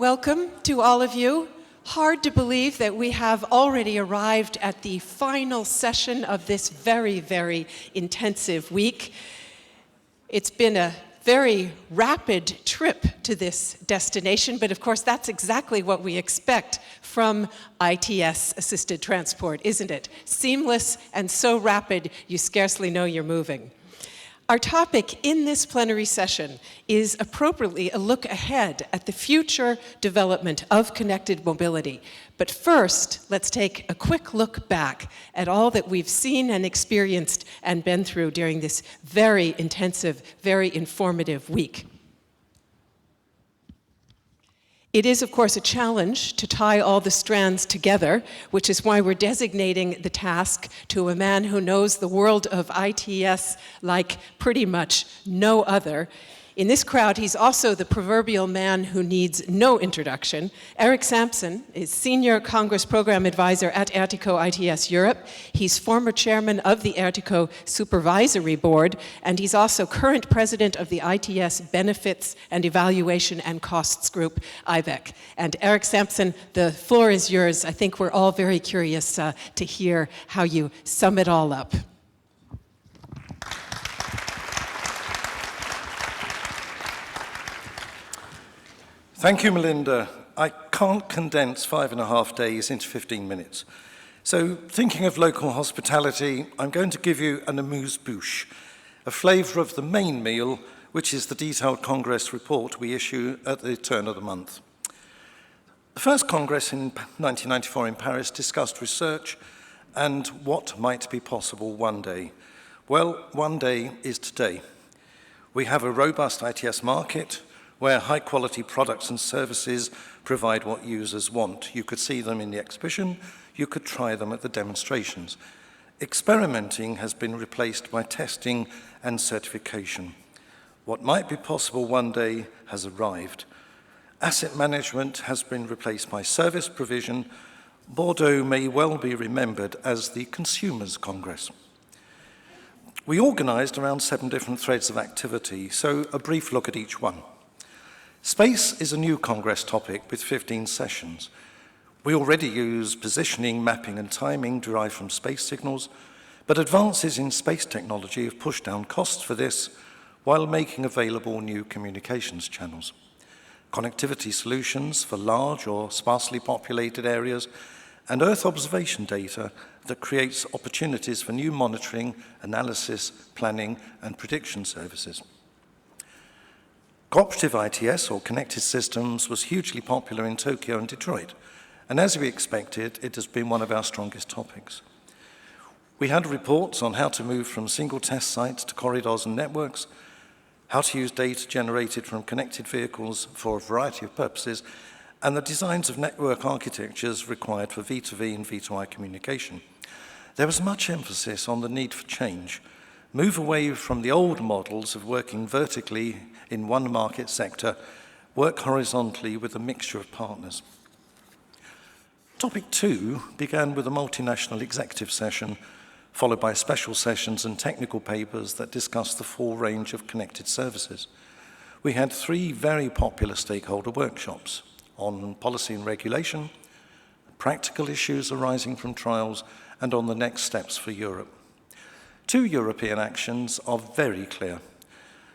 welcome to all of you. Hard to believe that we have already arrived at the final session of this very, very intensive week. It's been a very rapid trip to this destination, but of course that's exactly what we expect from ITS-assisted transport, isn't it? Seamless and so rapid you scarcely know you're moving. Our topic in this plenary session is appropriately a look ahead at the future development of connected mobility. But first, let's take a quick look back at all that we've seen and experienced and been through during this very intensive, very informative week. It is, of course, a challenge to tie all the strands together, which is why we're designating the task to a man who knows the world of ITS like pretty much no other. In this crowd, he's also the proverbial man who needs no introduction. Eric Sampson is Senior Congress Program Advisor at ERTICO ITS Europe. He's former chairman of the ERTICO Supervisory Board, and he's also current president of the ITS Benefits and Evaluation and Costs Group, IBEC. And Eric Sampson, the floor is yours. I think we're all very curious to hear how you sum it all up. Thank you, Melinda. I can't condense 5.5 days into 15 minutes. So, thinking of local hospitality, I'm going to give you an amuse-bouche, a flavour of the main meal, which is the detailed Congress report we issue at the turn of the month. The first Congress in 1994 in Paris discussed research and what might be possible one day. Well, one day is today. We have a robust ITS market, where high-quality products and services provide what users want. You could see them in the exhibition, you could try them at the demonstrations. Experimenting has been replaced by testing and certification. What might be possible one day has arrived. Asset management has been replaced by service provision. Bordeaux may well be remembered as the Consumers' Congress. We organized around 7 different threads of activity, so a brief look at each one. Space is a new Congress topic with 15 sessions. We already use positioning, mapping, and timing derived from space signals, but advances in space technology have pushed down costs for this while making available new communications channels. Connectivity solutions for large or sparsely populated areas, and Earth observation data that creates opportunities for new monitoring, analysis, planning, and prediction services. Cooperative ITS, or connected systems, was hugely popular in Tokyo and Detroit, and as we expected, it has been one of our strongest topics. We had reports on how to move from single test sites to corridors and networks, how to use data generated from connected vehicles for a variety of purposes, and the designs of network architectures required for V2V and V2I communication. There was much emphasis on the need for change, move away from the old models of working vertically in one market sector, work horizontally with a mixture of partners. Topic 2 began with a multinational executive session, followed by special sessions and technical papers that discussed the full range of connected services. We had 3 very popular stakeholder workshops on policy and regulation, practical issues arising from trials, and on the next steps for Europe. 2 European actions are very clear.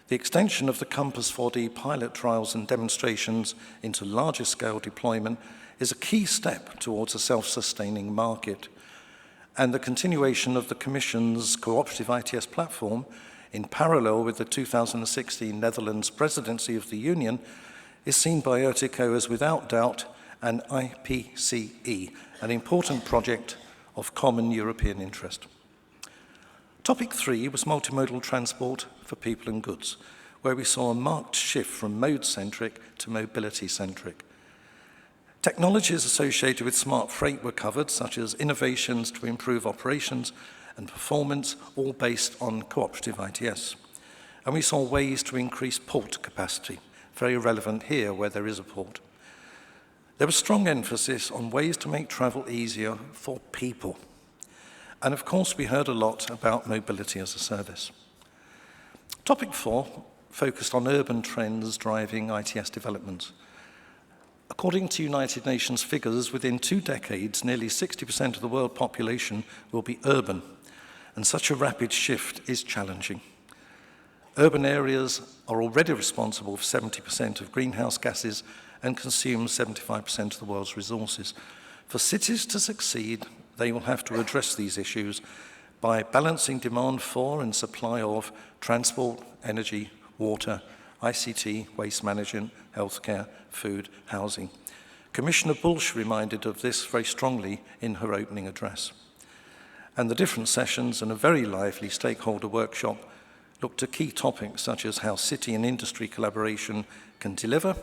The extension of the Compass 4D pilot trials and demonstrations into larger scale deployment is a key step towards a self-sustaining market. And the continuation of the Commission's cooperative ITS platform in parallel with the 2016 Netherlands presidency of the Union is seen by ERTICO as without doubt an IPCE, an important project of common European interest. Topic 3 was multimodal transport for people and goods, where we saw a marked shift from mode-centric to mobility-centric. Technologies associated with smart freight were covered, such as innovations to improve operations and performance, all based on cooperative ITS. And we saw ways to increase port capacity, very relevant here where there is a port. There was strong emphasis on ways to make travel easier for people. And of course, we heard a lot about mobility as a service. Topic 4 focused on urban trends driving ITS development. According to United Nations figures, within 2 decades, nearly 60% of the world population will be urban, and such a rapid shift is challenging. Urban areas are already responsible for 70% of greenhouse gases and consume 75% of the world's resources. For cities to succeed, they will have to address these issues by balancing demand for and supply of transport, energy, water, ICT, waste management, healthcare, food, housing. Commissioner Bulc reminded of this very strongly in her opening address. And the different sessions and a very lively stakeholder workshop looked at key topics such as how city and industry collaboration can deliver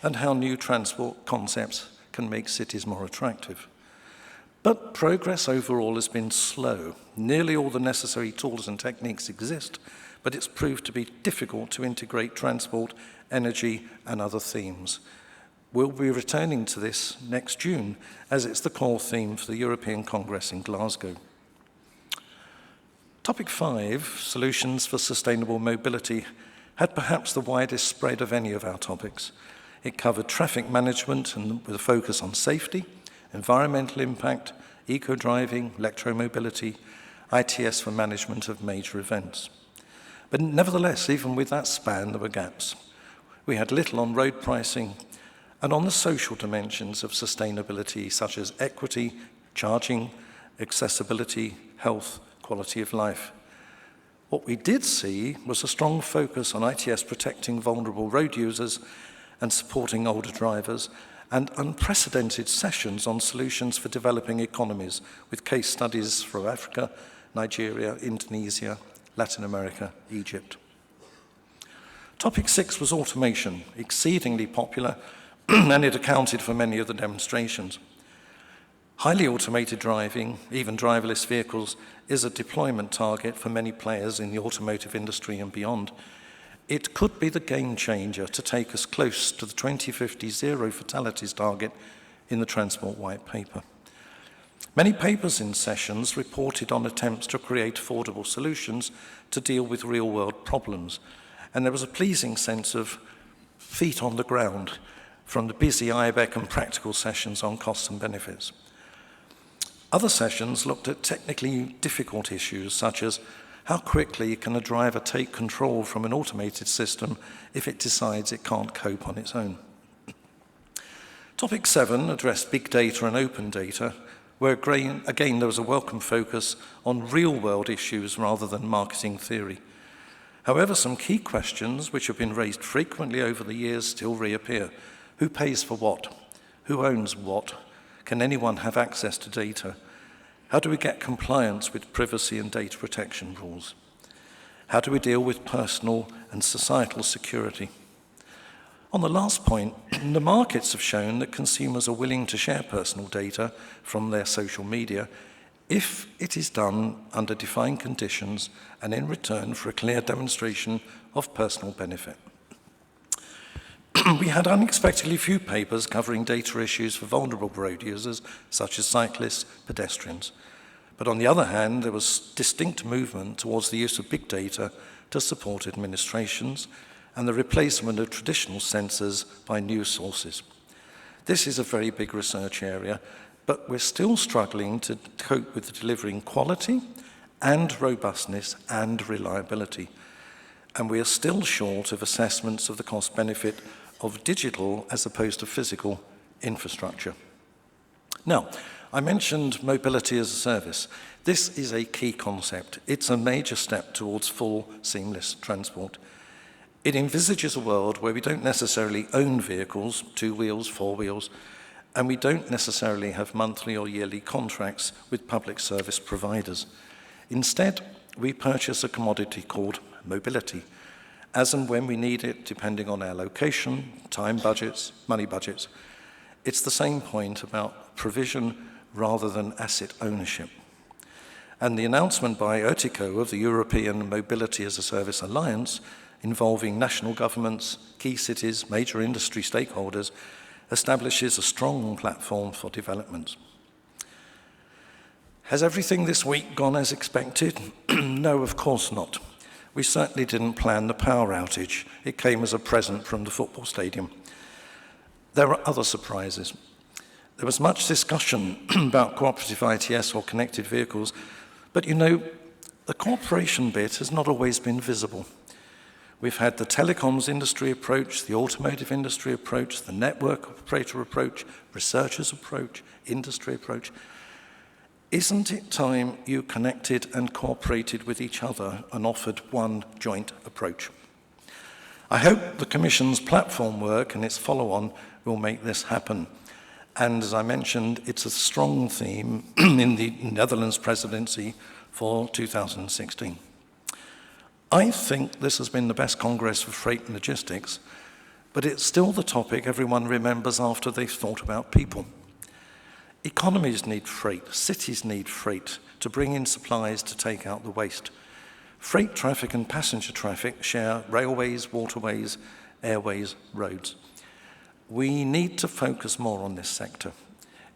and how new transport concepts can make cities more attractive. But progress overall has been slow. Nearly all the necessary tools and techniques exist, but it's proved to be difficult to integrate transport, energy, and other themes. We'll be returning to this next June, as it's the core theme for the European Congress in Glasgow. Topic 5, Solutions for Sustainable Mobility, had perhaps the widest spread of any of our topics. It covered traffic management and with a focus on safety, environmental impact, eco-driving, electromobility, ITS for management of major events. But nevertheless, even with that span, there were gaps. We had little on road pricing and on the social dimensions of sustainability, such as equity, charging, accessibility, health, quality of life. What we did see was a strong focus on ITS protecting vulnerable road users and supporting older drivers, and unprecedented sessions on solutions for developing economies, with case studies from Africa, Nigeria, Indonesia, Latin America, Egypt. Topic 6 was automation, exceedingly popular, and it accounted for many of the demonstrations. Highly automated driving, even driverless vehicles, is a deployment target for many players in the automotive industry and beyond. It could be the game changer to take us close to the 2050 zero fatalities target in the Transport White Paper. Many papers in sessions reported on attempts to create affordable solutions to deal with real-world problems, and there was a pleasing sense of feet on the ground from the busy IBEC and practical sessions on costs and benefits. Other sessions looked at technically difficult issues, such as how quickly can a driver take control from an automated system if it decides it can't cope on its own? Topic 7 addressed big data and open data, where again there was a welcome focus on real-world issues rather than marketing theory. However, some key questions which have been raised frequently over the years still reappear. Who pays for what? Who owns what? Can anyone have access to data? How do we get compliance with privacy and data protection rules? How do we deal with personal and societal security? On the last point, the markets have shown that consumers are willing to share personal data from their social media if it is done under defined conditions and in return for a clear demonstration of personal benefit. We had unexpectedly few papers covering data issues for vulnerable road users, such as cyclists, pedestrians. But on the other hand, there was distinct movement towards the use of big data to support administrations and the replacement of traditional sensors by new sources. This is a very big research area, but we're still struggling to cope with delivering quality and robustness and reliability. And we are still short of assessments of the cost benefit of digital as opposed to physical infrastructure. Now, I mentioned mobility as a service. This is a key concept. It's a major step towards full seamless transport. It envisages a world where we don't necessarily own vehicles, 2 wheels, 4 wheels, and we don't necessarily have monthly or yearly contracts with public service providers. Instead, we purchase a commodity called mobility, as and when we need it, depending on our location, time budgets, money budgets. It's the same point about provision rather than asset ownership. And the announcement by ERTICO of the European Mobility as a Service Alliance, involving national governments, key cities, major industry stakeholders, establishes a strong platform for development. Has everything this week gone as expected? No, of course not. We certainly didn't plan the power outage. It came as a present from the football stadium. There are other surprises. There was much discussion about cooperative ITS or connected vehicles, but you know, the cooperation bit has not always been visible. We've had the telecoms industry approach, the automotive industry approach, the network operator approach, researchers approach, industry approach. Isn't it time you connected and cooperated with each other and offered one joint approach? I hope the Commission's platform work and its follow-on will make this happen. And as I mentioned, it's a strong theme in the Netherlands presidency for 2016. I think this has been the best Congress for freight and logistics, but it's still the topic everyone remembers after they've thought about people. Economies need freight, cities need freight to bring in supplies to take out the waste. Freight traffic and passenger traffic share railways, waterways, airways, roads. We need to focus more on this sector.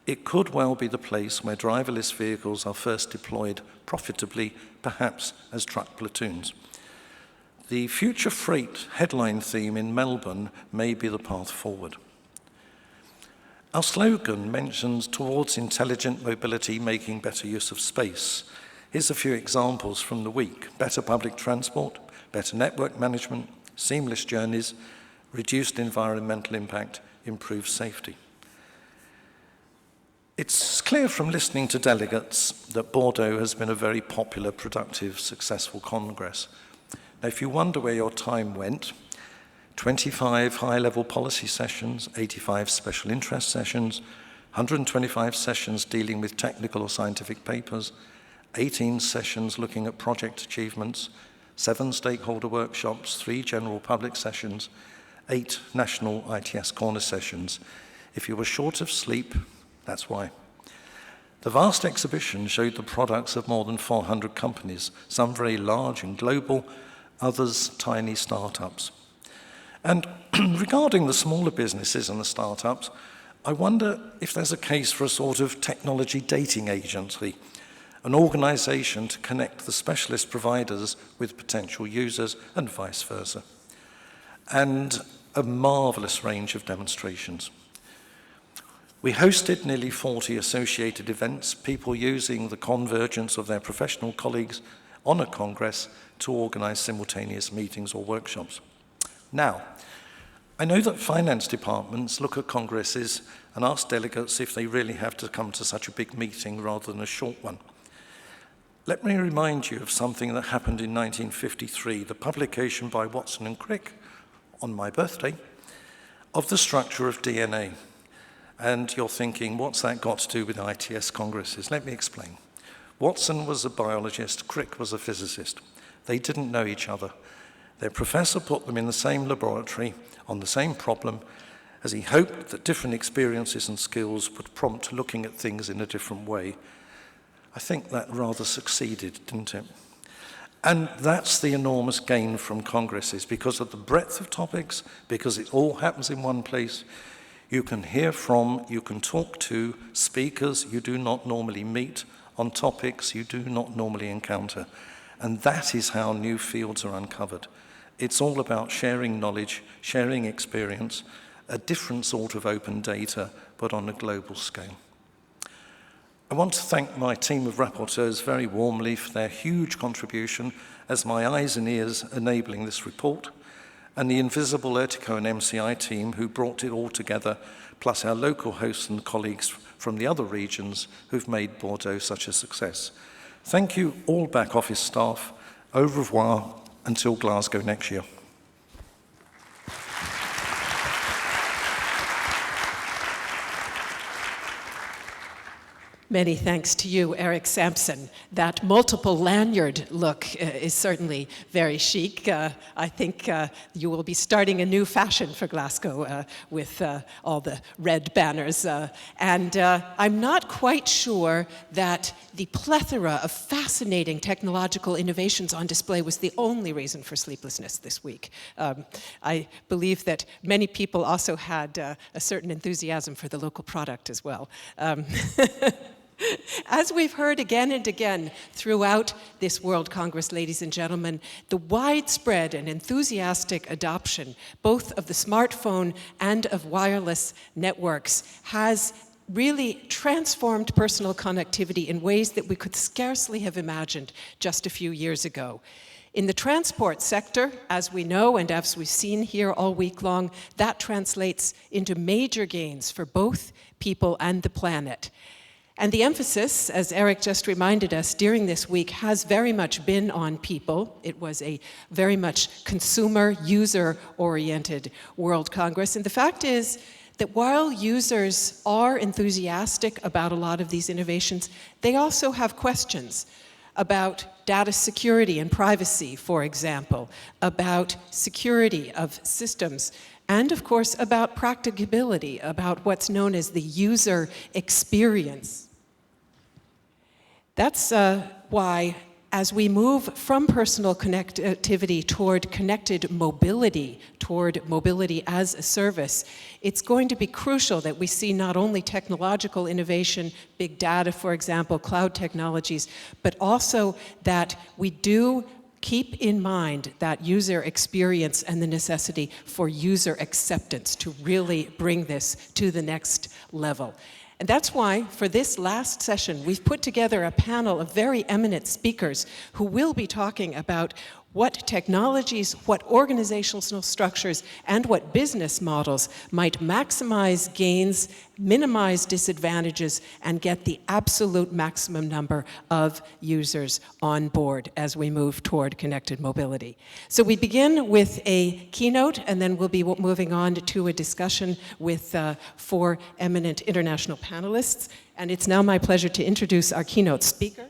It could well be the place where driverless vehicles are first deployed profitably, perhaps as truck platoons. The future freight headline theme in Melbourne may be the path forward. Our slogan mentions towards intelligent mobility, making better use of space. Here's a few examples from the week: better public transport, better network management, seamless journeys, reduced environmental impact, improved safety. It's clear from listening to delegates that Bordeaux has been a very popular, productive, successful Congress. Now, if you wonder where your time went, 25 high-level policy sessions, 85 special interest sessions, 125 sessions dealing with technical or scientific papers, 18 sessions looking at project achievements, 7 stakeholder workshops, 3 general public sessions, 8 national ITS corner sessions. If you were short of sleep, that's why. The vast exhibition showed the products of more than 400 companies, some very large and global, others tiny startups. And regarding the smaller businesses and the startups, I wonder if there's a case for a sort of technology dating agency, an organization to connect the specialist providers with potential users and vice versa. And a marvelous range of demonstrations. We hosted nearly 40 associated events, people using the convergence of their professional colleagues on a congress to organize simultaneous meetings or workshops. Now, I know that finance departments look at congresses and ask delegates if they really have to come to such a big meeting rather than a short one. Let me remind you of something that happened in 1953, the publication by Watson and Crick, on my birthday, of the structure of DNA. And you're thinking, what's that got to do with ITS congresses? Let me explain. Watson was a biologist, Crick was a physicist. They didn't know each other. Their professor put them in the same laboratory on the same problem, as he hoped that different experiences and skills would prompt looking at things in a different way. I think that rather succeeded, didn't it? And that's the enormous gain from congresses, because of the breadth of topics, because it all happens in one place. You can hear from, you can talk to speakers you do not normally meet on topics you do not normally encounter. And that is how new fields are uncovered. It's all about sharing knowledge, sharing experience, a different sort of open data, but on a global scale. I want to thank my team of rapporteurs very warmly for their huge contribution as my eyes and ears enabling this report, and the invisible ERTICO and MCI team who brought it all together, plus our local hosts and colleagues from the other regions who've made Bordeaux such a success. Thank you all back office staff. Au revoir until Glasgow next year. Many thanks to you, Eric Sampson. That multiple lanyard look is certainly very chic. I think you will be starting a new fashion for Glasgow with all the red banners. And I'm not quite sure that the plethora of fascinating technological innovations on display was the only reason for sleeplessness this week. I believe that many people also had a certain enthusiasm for the local product as well. As we've heard again and again throughout this World Congress, ladies and gentlemen, the widespread and enthusiastic adoption, both of the smartphone and of wireless networks, has really transformed personal connectivity in ways that we could scarcely have imagined just a few years ago. In the transport sector, as we know and as we've seen here all week long, that translates into major gains for both people and the planet. And the emphasis, as Eric just reminded us, during this week has very much been on people. It was a very much consumer, user-oriented World Congress. And the fact is that while users are enthusiastic about a lot of these innovations, they also have questions about data security and privacy, for example, about security of systems, and of course about practicability, about what's known as the user experience. That's why, as we move from personal connectivity toward connected mobility, toward mobility as a service, it's going to be crucial that we see not only technological innovation, big data, for example, cloud technologies, but also that we do keep in mind that user experience and the necessity for user acceptance to really bring this to the next level. And that's why, for this last session, we've put together a panel of very eminent speakers who will be talking about what technologies, what organizational structures, and what business models might maximize gains, minimize disadvantages, and get the absolute maximum number of users on board as we move toward connected mobility. So we begin with a keynote, and then we'll be moving on to a discussion with 4 eminent international panelists. And it's now my pleasure to introduce our keynote speaker.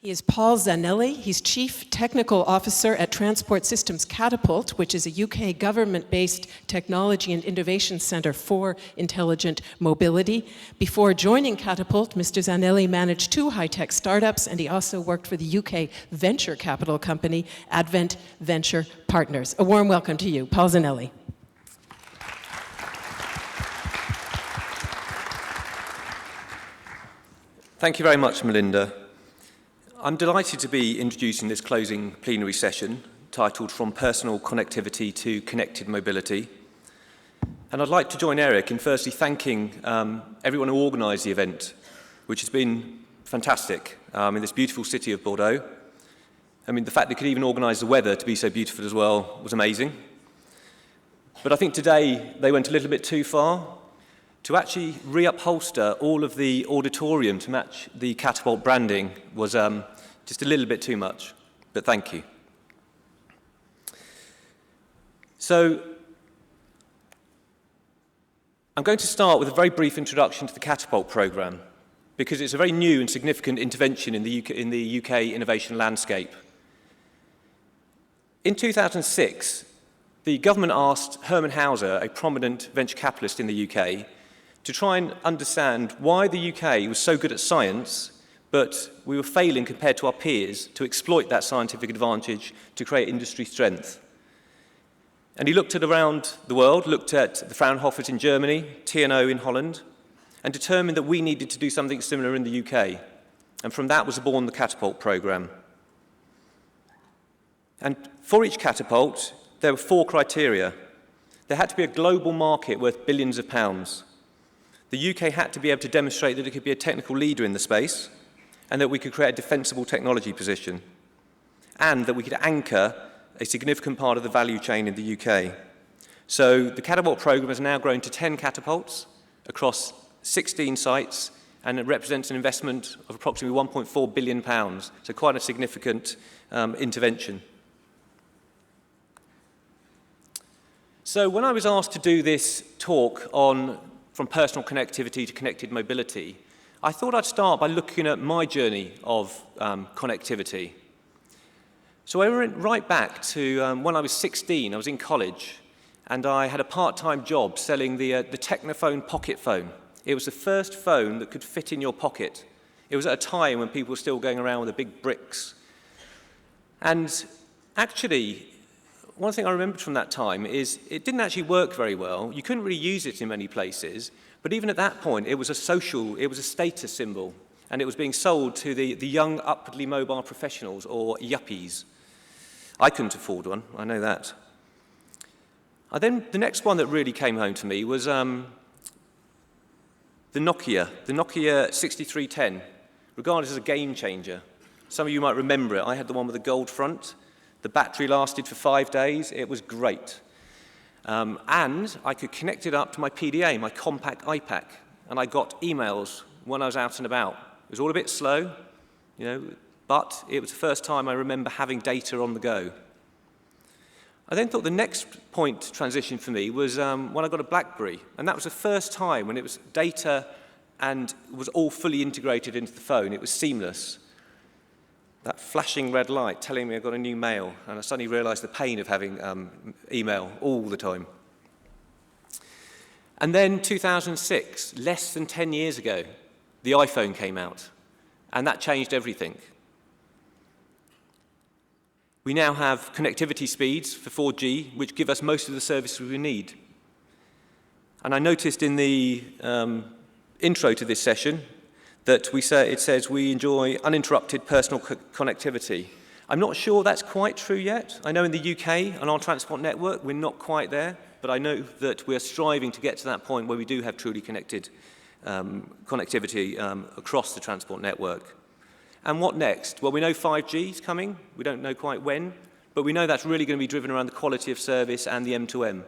He is Paul Zanelli. He's Chief Technical Officer at Transport Systems Catapult, which is a UK government-based technology and innovation center for intelligent mobility. Before joining Catapult, Mr. Zanelli managed 2 high-tech startups, and he also worked for the UK venture capital company, Advent Venture Partners. A warm welcome to you, Paul Zanelli. Thank you very much, Melinda. I'm delighted to be introducing this closing plenary session titled From Personal Connectivity to Connected Mobility. And I'd like to join Eric in firstly thanking everyone who organised the event, which has been fantastic in this beautiful city of Bordeaux. I mean, the fact they could even organise the weather to be so beautiful as well was amazing. But I think today they went a little bit too far. To actually reupholster all of the auditorium to match the Catapult branding was just a little bit too much, but thank you. So, I'm going to start with a very brief introduction to the Catapult programme, because it's a very new and significant intervention in the UK innovation landscape. In 2006, the government asked Herman Hauser, a prominent venture capitalist in the UK, to try and understand why the UK was so good at science, but we were failing compared to our peers to exploit that scientific advantage to create industry strength. And he looked at around the world, looked at the Fraunhofers in Germany, TNO in Holland, and determined that we needed to do something similar in the UK. And from that was born the Catapult programme. And for each Catapult, there were 4 criteria. There had to be a global market worth billions of pounds. The UK had to be able to demonstrate that it could be a technical leader in the space, and that we could create a defensible technology position, and that we could anchor a significant part of the value chain in the UK. So the Catapult programme has now grown to 10 catapults across 16 sites, and it represents an investment of approximately £1.4 billion, so quite a significant intervention. So when I was asked to do this talk on From Personal Connectivity to Connected Mobility, I thought I'd start by looking at my journey of connectivity. So I went right back to when I was 16. I was in college, and I had a part-time job selling the Technophone pocket phone. It was the first phone that could fit in your pocket. It was at a time when people were still going around with the big bricks. And actually, one thing I remembered from that time is it didn't actually work very well. You couldn't really use it in many places, but even at that point, it was a status symbol, and it was being sold to the young, upwardly mobile professionals, or yuppies. I couldn't afford one, I know that. The next one that really came home to me was the Nokia 6310, regarded as a game changer. Some of you might remember it. I had the one with the gold front. The battery lasted for 5 days. It was great. And I could connect it up to my PDA, my compact iPad, and I got emails when I was out and about. It was all a bit slow, but it was the first time I remember having data on the go. I then thought the next point to transition for me was when I got a BlackBerry, and that was the first time when it was data and was all fully integrated into the phone. It was seamless. That flashing red light telling me I got a new mail, and I suddenly realized the pain of having email all the time. And then 2006, less than 10 years ago, the iPhone came out, and that changed everything. We now have connectivity speeds for 4G, which give us most of the services we need. And I noticed in the intro to this session that it says we enjoy uninterrupted personal connectivity. I'm not sure that's quite true yet. I know in the UK, on our transport network, we're not quite there, but I know that we're striving to get to that point where we do have truly connected connectivity across the transport network. And what next? Well, we know 5G is coming. We don't know quite when, but we know that's really going to be driven around the quality of service and the M2M.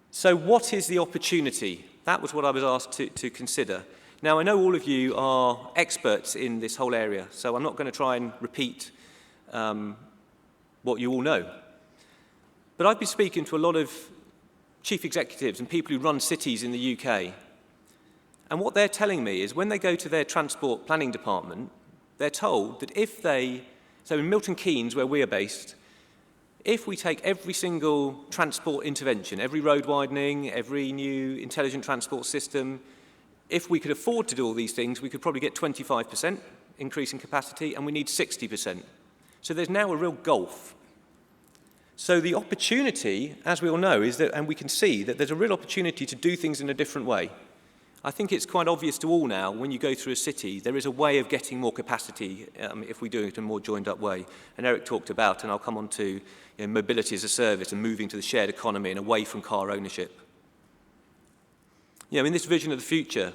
So what is the opportunity? That was what I was asked to consider. Now, I know all of you are experts in this whole area, so I'm not going to try and repeat what you all know. But I've been speaking to a lot of chief executives and people who run cities in the UK. And what they're telling me is when they go to their transport planning department, they're told that so in Milton Keynes, where we are based, if we take every single transport intervention, every road widening, every new intelligent transport system, if we could afford to do all these things, we could probably get 25% increase in capacity, and we need 60%. So there's now a real gulf. So the opportunity, as we all know, is that, and we can see that there's a real opportunity to do things in a different way. I think it's quite obvious to all now, when you go through a city, there is a way of getting more capacity if we do it in a more joined-up way. And Eric talked about, and I'll come on to mobility as a service and moving to the shared economy and away from car ownership. In this vision of the future,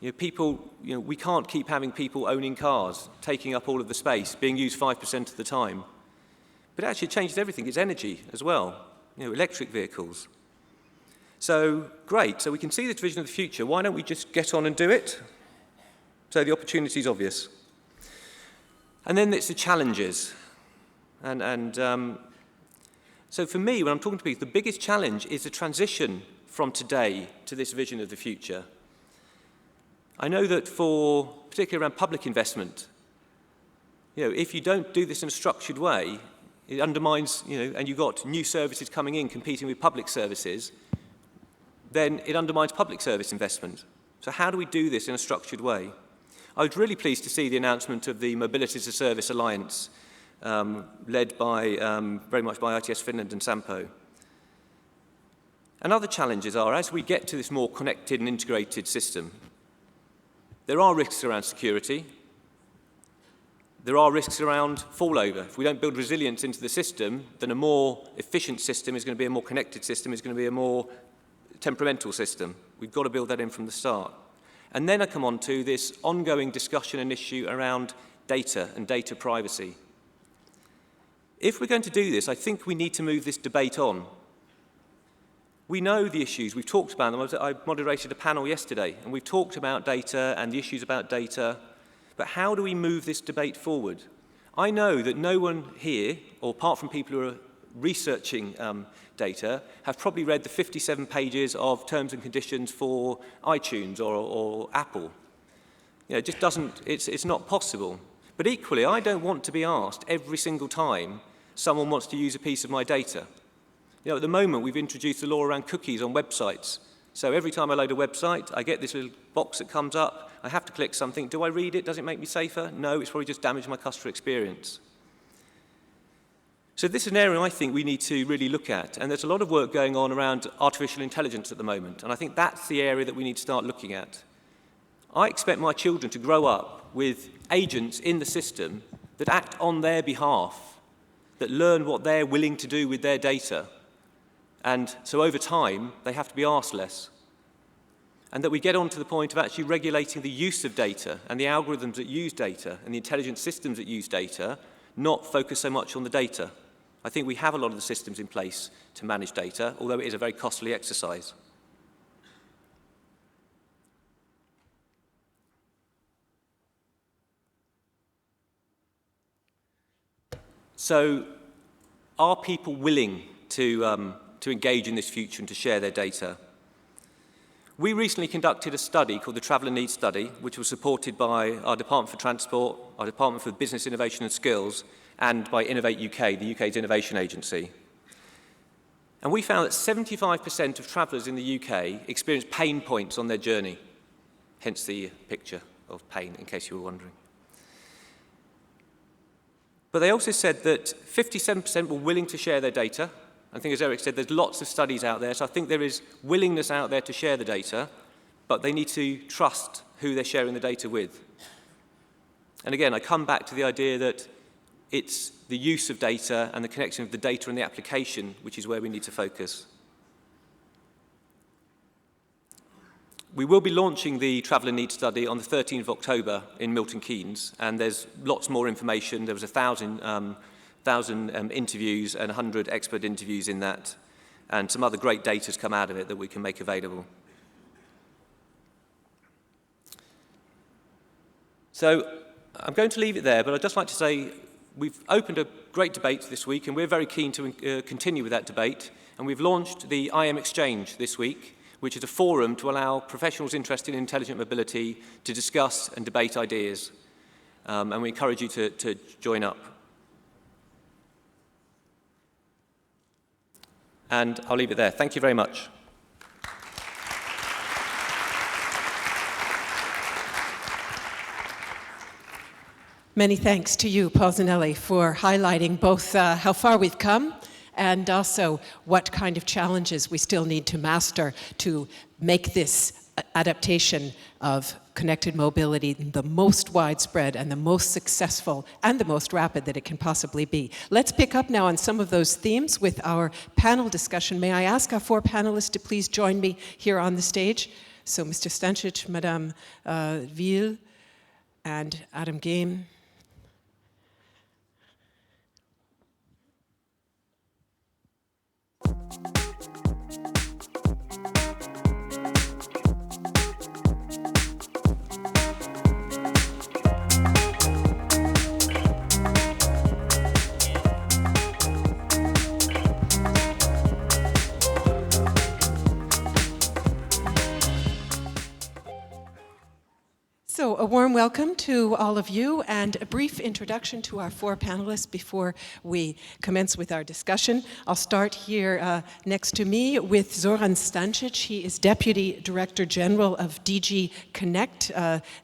we can't keep having people owning cars, taking up all of the space, being used 5% of the time. But actually it changes everything. It's energy as well, electric vehicles. So, great. So we can see this vision of the future. Why don't we just get on and do it? So the opportunity is obvious. And then it's the challenges. So for me, when I'm talking to people, the biggest challenge is the transition from today to this vision of the future. I know that particularly around public investment, if you don't do this in a structured way, it undermines, and you've got new services coming in competing with public services, then it undermines public service investment. So how do we do this in a structured way? I was really pleased to see the announcement of the Mobility as a Service Alliance, led very much by ITS Finland and Sampo. And other challenges are, as we get to this more connected and integrated system, there are risks around security. There are risks around fallover. If we don't build resilience into the system, then a more efficient system is going to be a more connected system, is going to be a more temperamental system. We've got to build that in from the start. And then I come on to this ongoing discussion and issue around data and data privacy. If we're going to do this, I think we need to move this debate on. We know the issues. We've talked about them. I moderated a panel yesterday, and we've talked about data and the issues about data. But how do we move this debate forward? I know that no one here, or apart from people who are researching data, have probably read the 57 pages of terms and conditions for iTunes or Apple. It just doesn't, it's not possible. But equally, I don't want to be asked every single time someone wants to use a piece of my data. At the moment, we've introduced the law around cookies on websites. So every time I load a website, I get this little box that comes up. I have to click something. Do I read it? Does it make me safer? No, it's probably just damaged my customer experience. So this is an area I think we need to really look at. And there's a lot of work going on around artificial intelligence at the moment. And I think that's the area that we need to start looking at. I expect my children to grow up with agents in the system that act on their behalf, that learn what they're willing to do with their data. And so over time, they have to be asked less. And that we get on to the point of actually regulating the use of data and the algorithms that use data and the intelligent systems that use data, not focus so much on the data. I think we have a lot of the systems in place to manage data, although it is a very costly exercise. So, are people willing to engage in this future and to share their data? We recently conducted a study called the Traveller Needs Study, which was supported by our Department for Transport, our Department for Business Innovation and Skills, and by Innovate UK, the UK's innovation agency. And we found that 75% of travellers in the UK experience pain points on their journey, hence the picture of pain, in case you were wondering. But they also said that 57% were willing to share their data. I think, as Eric said, there's lots of studies out there, so I think there is willingness out there to share the data, but they need to trust who they're sharing the data with. And again, I come back to the idea that it's the use of data and the connection of the data and the application which is where we need to focus. We will be launching the Traveller Needs Study on the 13th of October in Milton Keynes, and there's lots more information. There was 1,000 interviews and 100 expert interviews in that, and some other great data has come out of it that we can make available. So I'm going to leave it there, but I'd just like to say we've opened a great debate this week, and we're very keen to continue with that debate, and we've launched the IM Exchange this week, which is a forum to allow professionals interested in intelligent mobility to discuss and debate ideas. And we encourage you to join up. And I'll leave it there. Thank you very much. Many thanks to you, Paul Zanelli, for highlighting both how far we've come and also what kind of challenges we still need to master to make this adaptation of connected mobility the most widespread and the most successful and the most rapid that it can possibly be. Let's pick up now on some of those themes with our panel discussion. May I ask our four panelists to please join me here on the stage? So Mr. Stančič, Madame Ville, and Adam Game. So a warm welcome to all of you and a brief introduction to our four panelists before we commence with our discussion. I'll start here next to me with Zoran Stančič. He is Deputy Director General of DG Connect,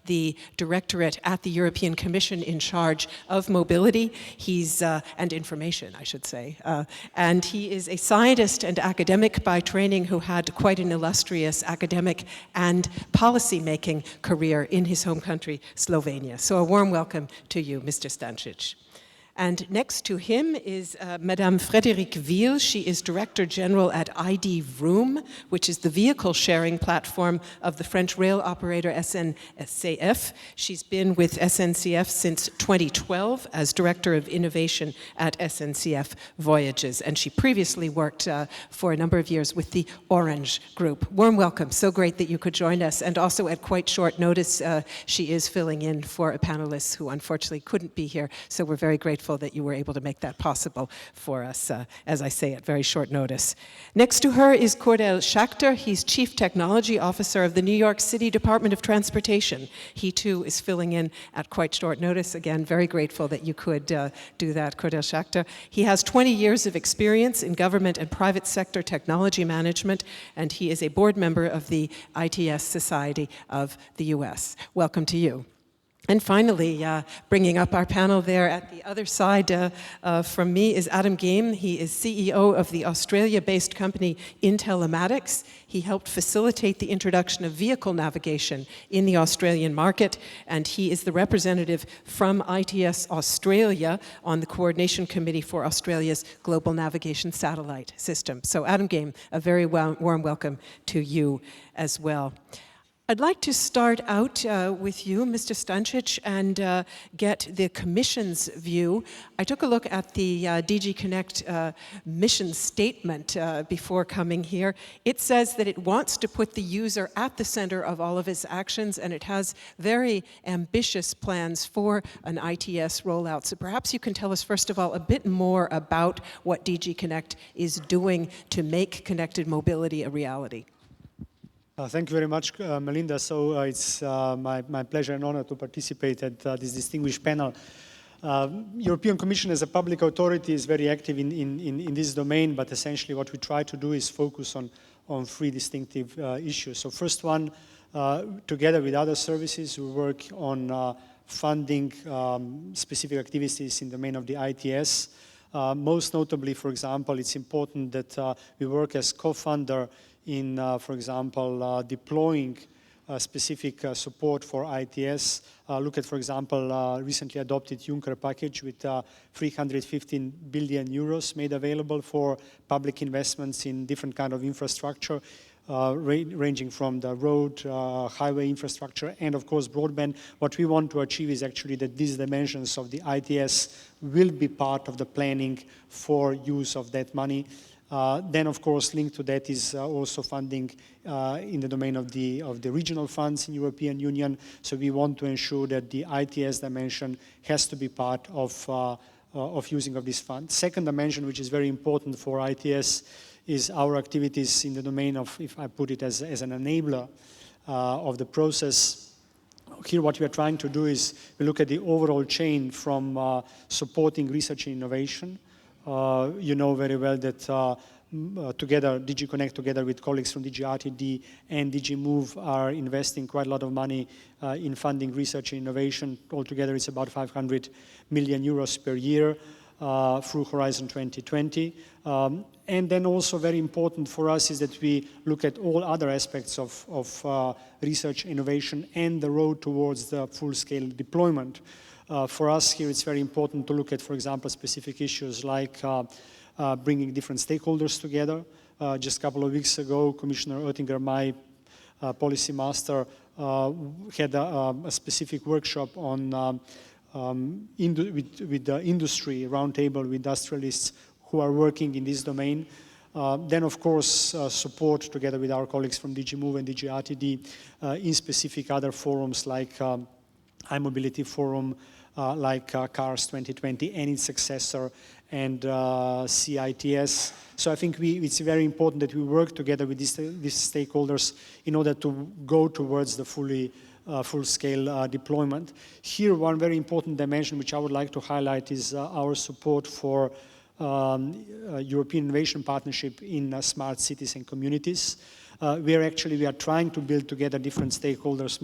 the directorate at the European Commission in charge of mobility. He's, and information, I should say. And he is a scientist and academic by training who had quite an illustrious academic and policy-making career in his home country, Slovenia. So a warm welcome to you, Mr. Stančič. And next to him is Madame Frédérique Ville. She is Director General at iDVROOM, which is the vehicle sharing platform of the French rail operator SNCF. She's been with SNCF since 2012 as Director of Innovation at SNCF Voyages, and she previously worked for a number of years with the Orange Group. Warm welcome. So great that you could join us. And also at quite short notice, she is filling in for a panelist who unfortunately couldn't be here, so we're very grateful grateful that you were able to make that possible for us, as I say, at very short notice. Next to her is Cordell Schachter. He's Chief Technology Officer of the New York City Department of Transportation. He too is filling in at quite short notice. Again, very grateful that you could do that, Cordell Schachter. He has 20 years of experience in government and private sector technology management, and he is a board member of the ITS Society of the US. Welcome to you. And finally, bringing up our panel there at the other side from me is Adam Game. He is CEO of the Australia-based company Intelematics. He helped facilitate the introduction of vehicle navigation in the Australian market, and he is the representative from ITS Australia on the Coordination Committee for Australia's Global Navigation Satellite System. So Adam Game, a very warm welcome to you as well. I'd like to start out with you, Mr. Stančič, and get the Commission's view. I took a look at the DG Connect mission statement before coming here. It says that it wants to put the user at the center of all of its actions, and it has very ambitious plans for an ITS rollout. So perhaps you can tell us, first of all, a bit more about what DG Connect is doing to make connected mobility a reality. Thank you very much, Melinda. So it's my pleasure and honor to participate at this distinguished panel. European Commission as a public authority is very active in this domain, but essentially what we try to do is focus on three distinctive issues. So first one, together with other services, we work on funding specific activities in the domain of the ITS. Most notably, for example, it's important that we work as co-funder in, for example, deploying specific support for ITS. Look at, for example, recently adopted Juncker package with 315 billion euros made available for public investments in different kind of infrastructure, ranging from the road, highway infrastructure, and of course broadband. What we want to achieve is actually that these dimensions of the ITS will be part of the planning for use of that money. Then, of course, linked to that is also funding in the domain of the regional funds in European Union. So we want to ensure that the ITS dimension has to be part of using of this fund. Second dimension, which is very important for ITS, is our activities in the domain of, if I put it as an enabler of the process. Here what we are trying to do is we look at the overall chain from supporting research and innovation. You know very well that together, DG Connect together with colleagues from DG RTD and DG Move are investing quite a lot of money in funding research and innovation. Altogether it's about 500 million euros per year through Horizon 2020. And then also very important for us is that we look at all other aspects of research, innovation, and the road towards the full-scale deployment. For us here, it's very important to look at, for example, specific issues like bringing different stakeholders together. Just a couple of weeks ago, Commissioner Oettinger, my policy master, had a specific workshop on with the industry roundtable with industrialists who are working in this domain. Then, of course, support together with our colleagues from DG Move and DG RTD in specific other forums like iMobility Forum, like CARS 2020 and its successor, and CITS. So I think it's very important that we work together with these stakeholders in order to go towards the full-scale deployment. Here, one very important dimension which I would like to highlight is our support for European Innovation Partnership in smart cities and communities. We are trying to build together different stakeholders.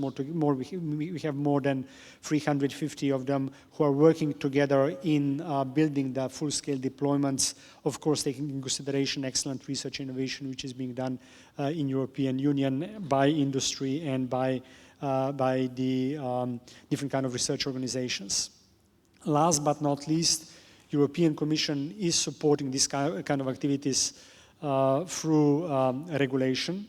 We have more than 350 of them who are working together in building the full-scale deployments. Of course, taking into consideration excellent research innovation, which is being done in European Union by industry and by the different kind of research organizations. Last but not least, European Commission is supporting this kind of activities through regulation.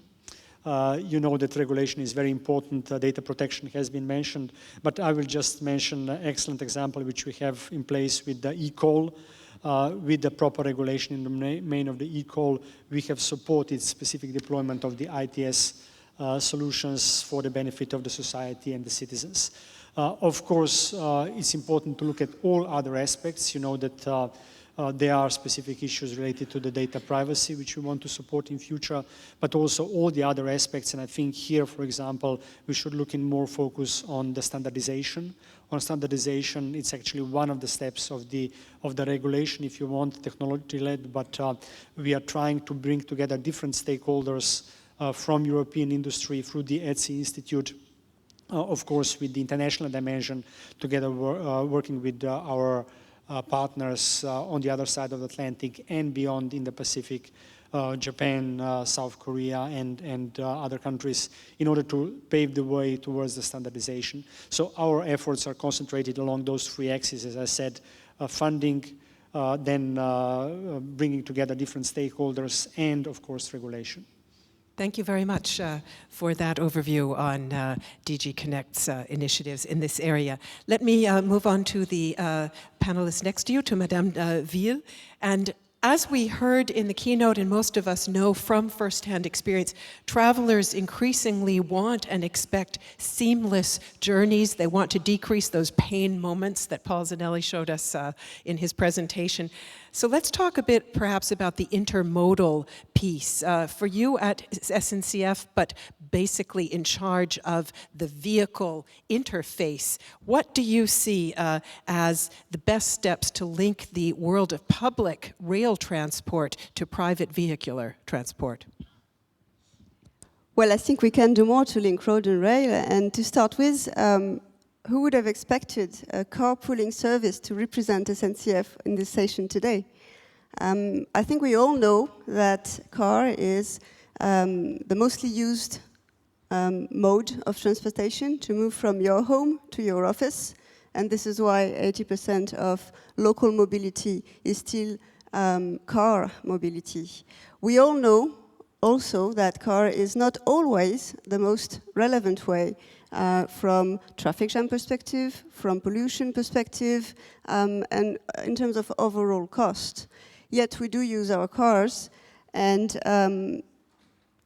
You know that regulation is very important. Data protection has been mentioned, but I will just mention an excellent example which we have in place with the eCall. With the proper regulation in the domain of the eCall, we have supported specific deployment of the ITS solutions for the benefit of the society and the citizens. Of course, it's important to look at all other aspects. You know that there are specific issues related to the data privacy, which we want to support in future, but also all the other aspects. And I think here, for example, we should look in more focus on the standardization. On standardization, it's actually one of the steps of the regulation, if you want, technology-led, but we are trying to bring together different stakeholders from European industry through the ETSI Institute, of course, with the international dimension, together working with our partners on the other side of the Atlantic and beyond in the Pacific, Japan, South Korea, and other countries, in order to pave the way towards the standardization. So our efforts are concentrated along those three axes, as I said, funding, then bringing together different stakeholders, and of course regulation. Thank you very much for that overview on DG Connect's initiatives in this area. Let me move on to the panelist next to you, to Madame Ville. And as we heard in the keynote, and most of us know from firsthand experience, travelers increasingly want and expect seamless journeys. They want to decrease those pain moments that Paul Zanelli showed us in his presentation. So let's talk a bit perhaps about the intermodal piece. For you at SNCF, but basically in charge of the vehicle interface, what do you see as the best steps to link the world of public rail transport to private vehicular transport? Well, I think we can do more to link road and rail. And to start with, who would have expected a carpooling service to represent SNCF in this session today? I think we all know that car is the mostly used mode of transportation to move from your home to your office. And this is why 80% of local mobility is still car mobility. We all know also that car is not always the most relevant way from traffic jam perspective, from pollution perspective, and in terms of overall cost. Yet we do use our cars, and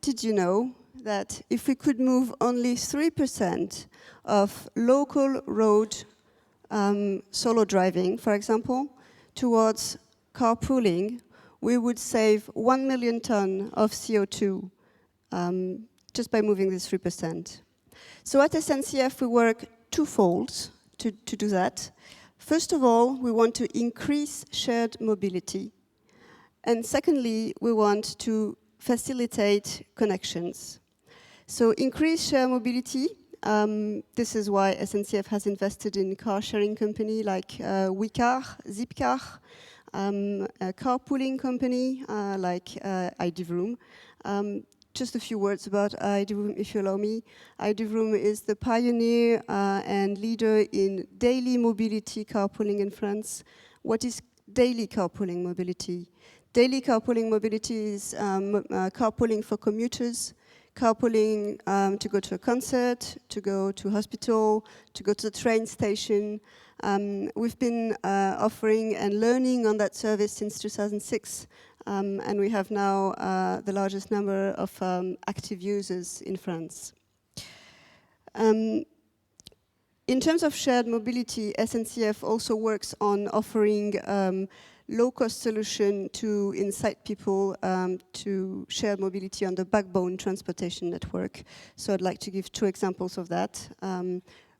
did you know that if we could move only 3% of local road solo driving, for example, towards carpooling, we would save 1 million tons of CO2 just by moving this 3%. So at SNCF, we work twofold to do that. First of all, we want to increase shared mobility. And secondly, we want to facilitate connections. So increase shared mobility. This is why SNCF has invested in car-sharing company like WeCar, Zipcar, a carpooling company like iDVROOM. Just a few words about iDVROOM, if you allow me. iDVROOM is the pioneer and leader in daily mobility carpooling in France. What is daily carpooling mobility? Daily carpooling mobility is carpooling for commuters, carpooling to go to a concert, to go to hospital, to go to the train station. We've been offering and learning on that service since 2006, and we have now the largest number of active users in France. In terms of shared mobility, SNCF also works on offering low-cost solution to incite people to share mobility on the backbone transportation network. So I'd like to give two examples of that.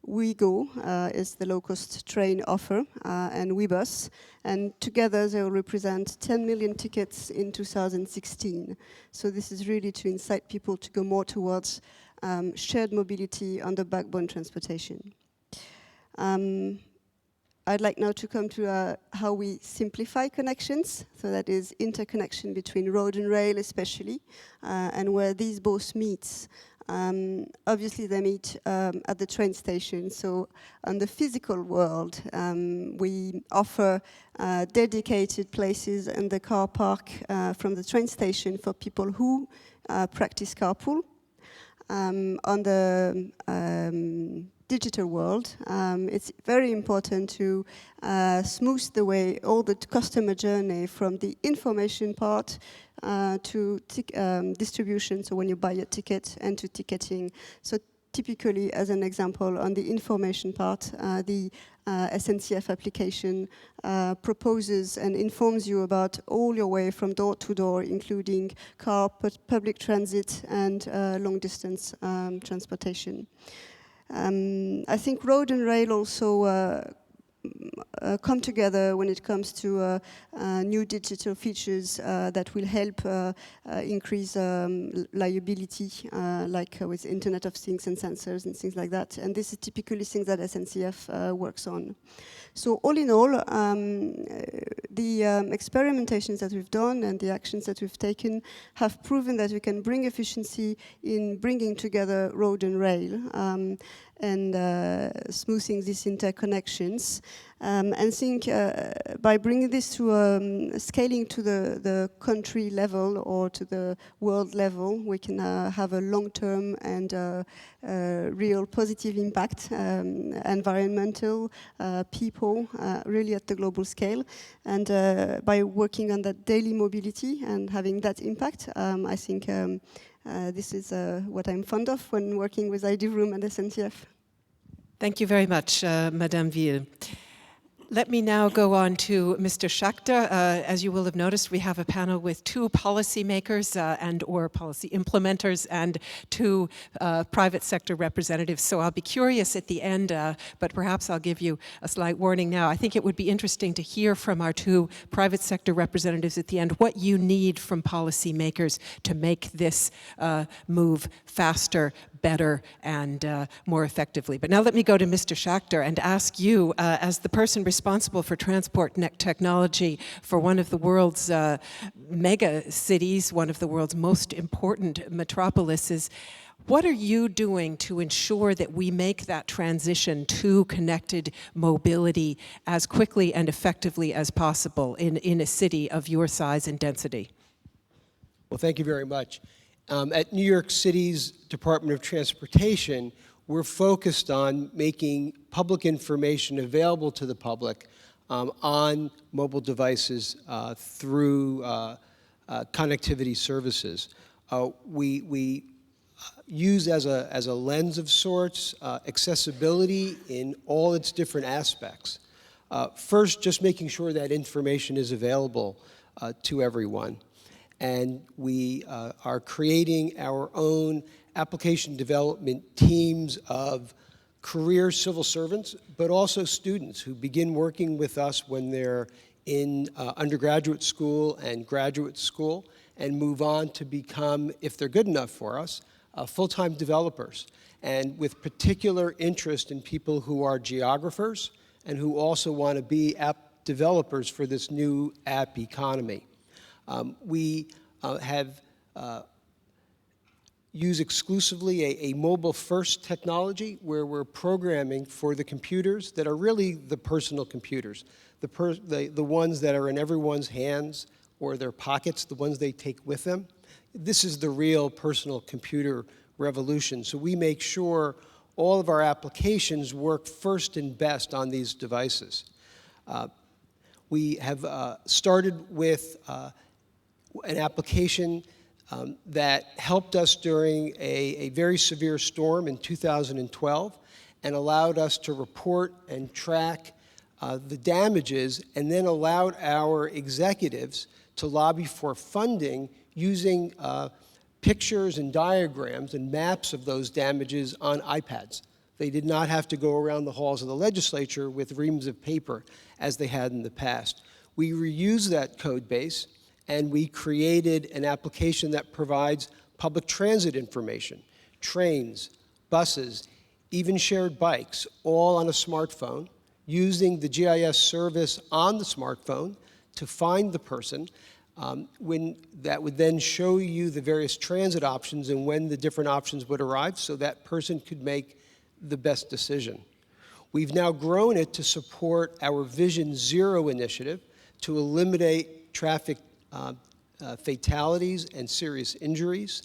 WeGo is the low-cost train offer, and WeBus, and together they will represent 10 million tickets in 2016. So this is really to incite people to go more towards shared mobility on the backbone transportation. I'd like now to come to how we simplify connections, so that is interconnection between road and rail especially, and where these both meet. Obviously they meet at the train station, so on the physical world we offer dedicated places in the car park from the train station for people who practice carpool. On the digital world, it's very important to smooth the way all the customer journey from the information part to distribution, so when you buy a ticket, and to ticketing. So typically, as an example, on the information part, the SNCF application proposes and informs you about all your way from door to door, including car, public transit, and long-distance transportation. I think road and rail also come together when it comes to new digital features that will help increase liability, like with Internet of Things and sensors and things like that. And this is typically things that SNCF works on. So all in all, the experimentations that we've done and the actions that we've taken have proven that we can bring efficiency in bringing together road and rail and smoothing these interconnections. And think by bringing this to scaling to the country level or to the world level, we can have a long-term and real positive impact, environmental, people, really at the global scale. And by working on that daily mobility and having that impact, I think this is what I'm fond of when working with iDVROOM and SNCF. Thank you very much, Madame Ville. Let me now go on to Mr. Schachter. As you will have noticed, we have a panel with two policymakers and/or policy implementers and two private sector representatives. So I'll be curious at the end, but perhaps I'll give you a slight warning now. I think it would be interesting to hear from our two private sector representatives at the end what you need from policymakers to make this move faster, better, and more effectively. But now let me go to Mr. Schachter and ask you, as the person responsible for transport technology for one of the world's mega cities, one of the world's most important metropolises, what are you doing to ensure that we make that transition to connected mobility as quickly and effectively as possible in a city of your size and density? Well, thank you very much. At New York City's Department of Transportation, we're focused on making public information available to the public on mobile devices through connectivity services. We use as a lens of sorts accessibility in all its different aspects. First, just making sure that information is available to everyone. And we are creating our own application development teams of career civil servants, but also students who begin working with us when they're in undergraduate school and graduate school and move on to become, if they're good enough for us, full-time developers, and with particular interest in people who are geographers and who also want to be app developers for this new app economy. We have used exclusively a mobile-first technology where we're programming for the computers that are really the personal computers, the ones that are in everyone's hands or their pockets, the ones they take with them. This is the real personal computer revolution. So we make sure all of our applications work first and best on these devices. We have started with an application that helped us during a very severe storm in 2012 and allowed us to report and track the damages, and then allowed our executives to lobby for funding using pictures and diagrams and maps of those damages on iPads. They did not have to go around the halls of the legislature with reams of paper as they had in the past. We reused that code base, and we created an application that provides public transit information, trains, buses, even shared bikes, all on a smartphone, using the GIS service on the smartphone to find the person, that would then show you the various transit options and when the different options would arrive so that person could make the best decision. We've now grown it to support our Vision Zero initiative to eliminate traffic fatalities and serious injuries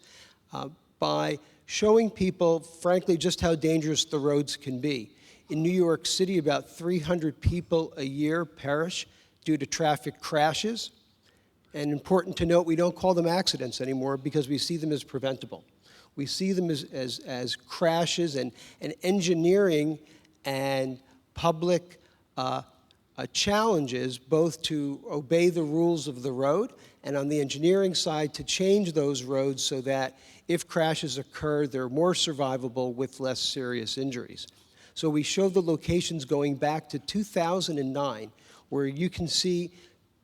by showing people, frankly, just how dangerous the roads can be. In New York City, about 300 people a year perish due to traffic crashes. And important to note, we don't call them accidents anymore because we see them as preventable. We see them as crashes and engineering and public challenges, both to obey the rules of the road and on the engineering side to change those roads so that if crashes occur, they're more survivable with less serious injuries. So we show the locations going back to 2009, where you can see,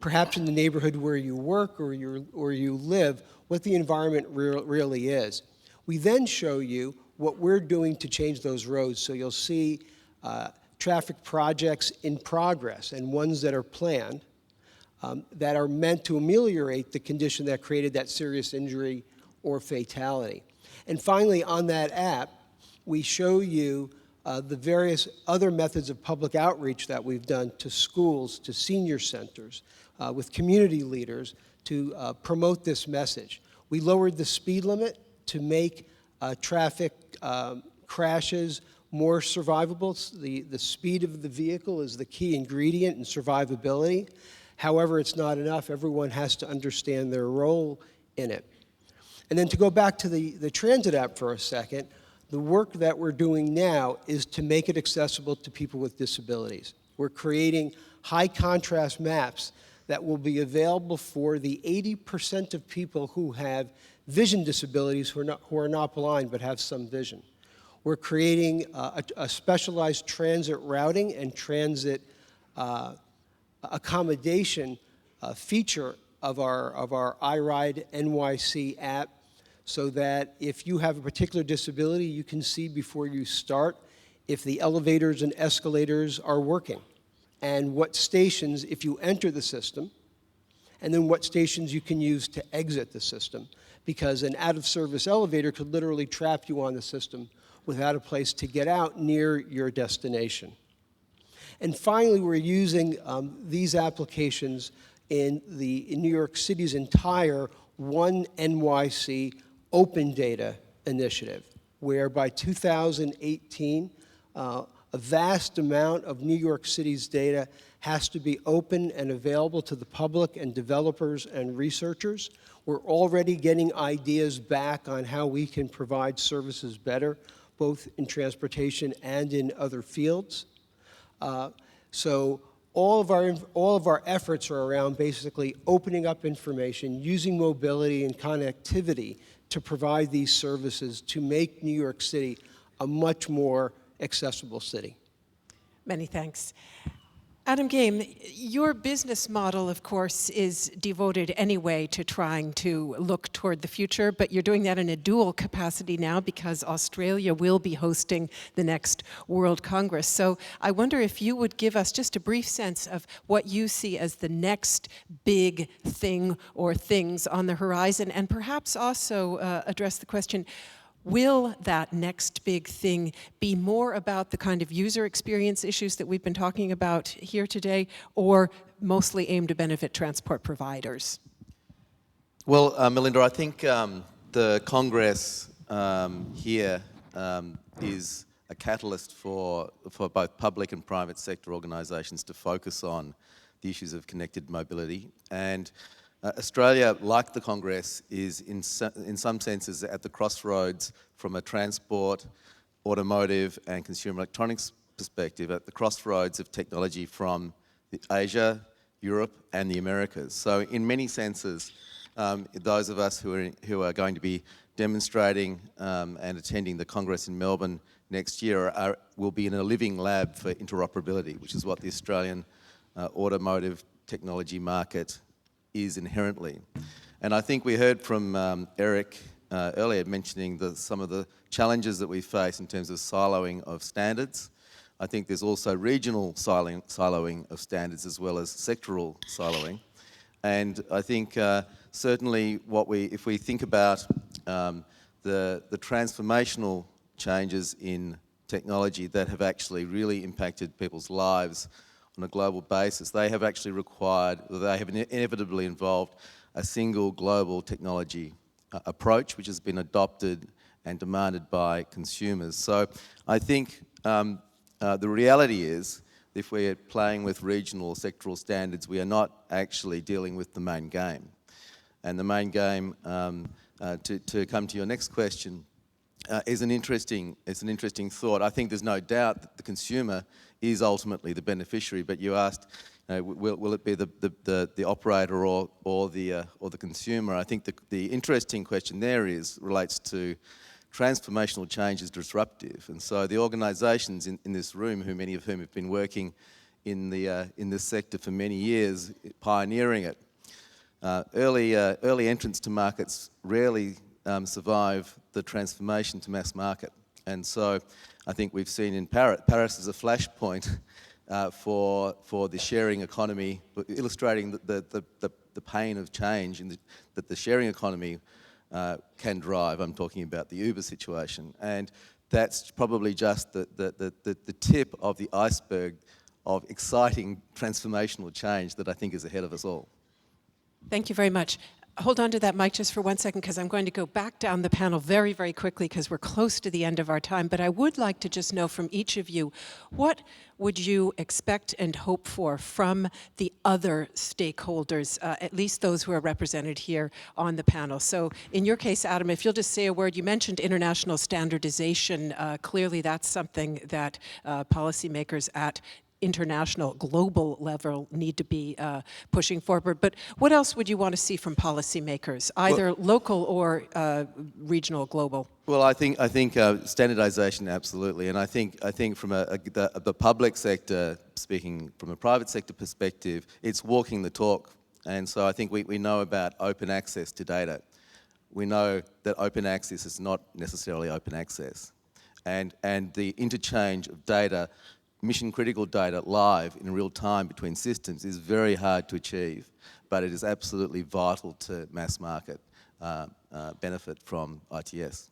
perhaps in the neighborhood where you work or you live, what the environment really is. We then show you what we're doing to change those roads. So you'll see traffic projects in progress and ones that are planned that are meant to ameliorate the condition that created that serious injury or fatality. And finally, on that app, we show you the various other methods of public outreach that we've done to schools, to senior centers, with community leaders to promote this message. We lowered the speed limit to make traffic crashes more survivable. The speed of the vehicle is the key ingredient in survivability. However, it's not enough. Everyone has to understand their role in it. And then to go back to the transit app for a second, the work that we're doing now is to make it accessible to people with disabilities. We're creating high contrast maps that will be available for the 80% of people who have vision disabilities who are not blind but have some vision. We're creating a specialized transit routing and transit accommodation feature of our iRide NYC app, so that if you have a particular disability, you can see before you start if the elevators and escalators are working, and what stations, if you enter the system, and then what stations you can use to exit the system, because an out-of-service elevator could literally trap you on the system without a place to get out near your destination. And finally, we're using these applications in New York City's entire One NYC Open Data initiative, where by 2018, a vast amount of New York City's data has to be open and available to the public and developers and researchers. We're already getting ideas back on how we can provide services better, both in transportation and in other fields. So all of our efforts are around basically opening up information, using mobility and connectivity to provide these services to make New York City a much more accessible city. Many thanks. Adam Game, your business model, of course, is devoted anyway to trying to look toward the future, but you're doing that in a dual capacity now because Australia will be hosting the next World Congress. So I wonder if you would give us just a brief sense of what you see as the next big thing or things on the horizon, and perhaps also address the question, will that next big thing be more about the kind of user experience issues that we've been talking about here today, or mostly aimed to benefit transport providers? Well, Melinda, I think the Congress here is a catalyst for both public and private sector organisations to focus on the issues of connected mobility. And Australia, like the Congress, is in some senses at the crossroads from a transport, automotive and consumer electronics perspective, at the crossroads of technology from Asia, Europe and the Americas. So in many senses, those of us who are going to be demonstrating and attending the Congress in Melbourne next year will be in a living lab for interoperability, which is what the Australian automotive technology market is inherently. And I think we heard from Eric earlier mentioning some of the challenges that we face in terms of siloing of standards. I think there's also regional siloing of standards as well as sectoral siloing. And I think certainly if we think about the transformational changes in technology that have actually really impacted people's lives on a global basis, they have inevitably involved a single global technology approach which has been adopted and demanded by consumers. So I think the reality is, if we're playing with regional or sectoral standards, we are not actually dealing with the main game. And the main game, to come to your next question, is an interesting thought. I think there's no doubt that the consumer is ultimately the beneficiary. But you asked, will it be the operator or the consumer? I think the interesting question there relates to transformational change is disruptive, and so the organisations in this room, many of whom have been working in this sector for many years, pioneering it. Early entrants to markets rarely survive the transformation to mass market, and so I think we've seen in Paris as a flashpoint for the sharing economy, illustrating the pain of change that the sharing economy can drive. I'm talking about the Uber situation, and that's probably just the tip of the iceberg of exciting transformational change that I think is ahead of us all. Thank you very much. Hold on to that mic just for 1 second, because I'm going to go back down the panel very, very quickly because we're close to the end of our time. But I would like to just know from each of you, what would you expect and hope for from the other stakeholders, at least those who are represented here on the panel? So in your case, Adam, if you'll just say a word, you mentioned international standardization. Clearly that's something that policymakers at international, global level need to be pushing forward. But what else would you want to see from policymakers, either local or regional, global? Well, I think standardisation, absolutely, and I think from the public sector, speaking from a private sector perspective, it's walking the talk. And so I think we know about open access to data. We know that open access is not necessarily open access, and the interchange of data, mission-critical data live in real time between systems is very hard to achieve, but it is absolutely vital to mass market benefit from ITS.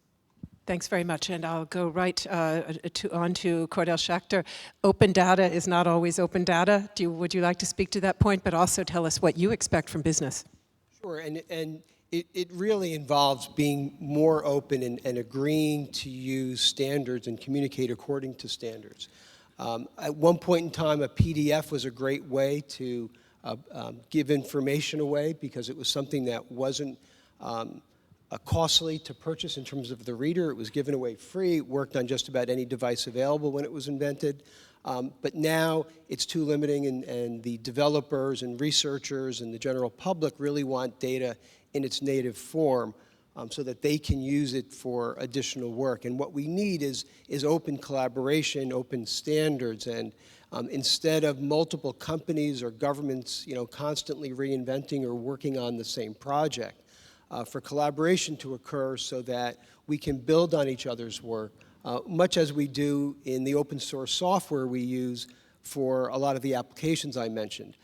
Thanks very much, and I'll go right on to Cordell Schachter. Open data is not always open data. Would you like to speak to that point, but also tell us what you expect from business? Sure, and it really involves being more open and agreeing to use standards and communicate according to standards. At one point in time, a PDF was a great way to give information away because it was something that wasn't costly to purchase in terms of the reader. It was given away free. It worked on just about any device available when it was invented. But now it's too limiting, and the developers and researchers and the general public really want data in its native form, so that they can use it for additional work. And what we need is open collaboration, open standards, and instead of multiple companies or governments, constantly reinventing or working on the same project, for collaboration to occur so that we can build on each other's work, much as we do in the open source software we use for a lot of the applications I mentioned.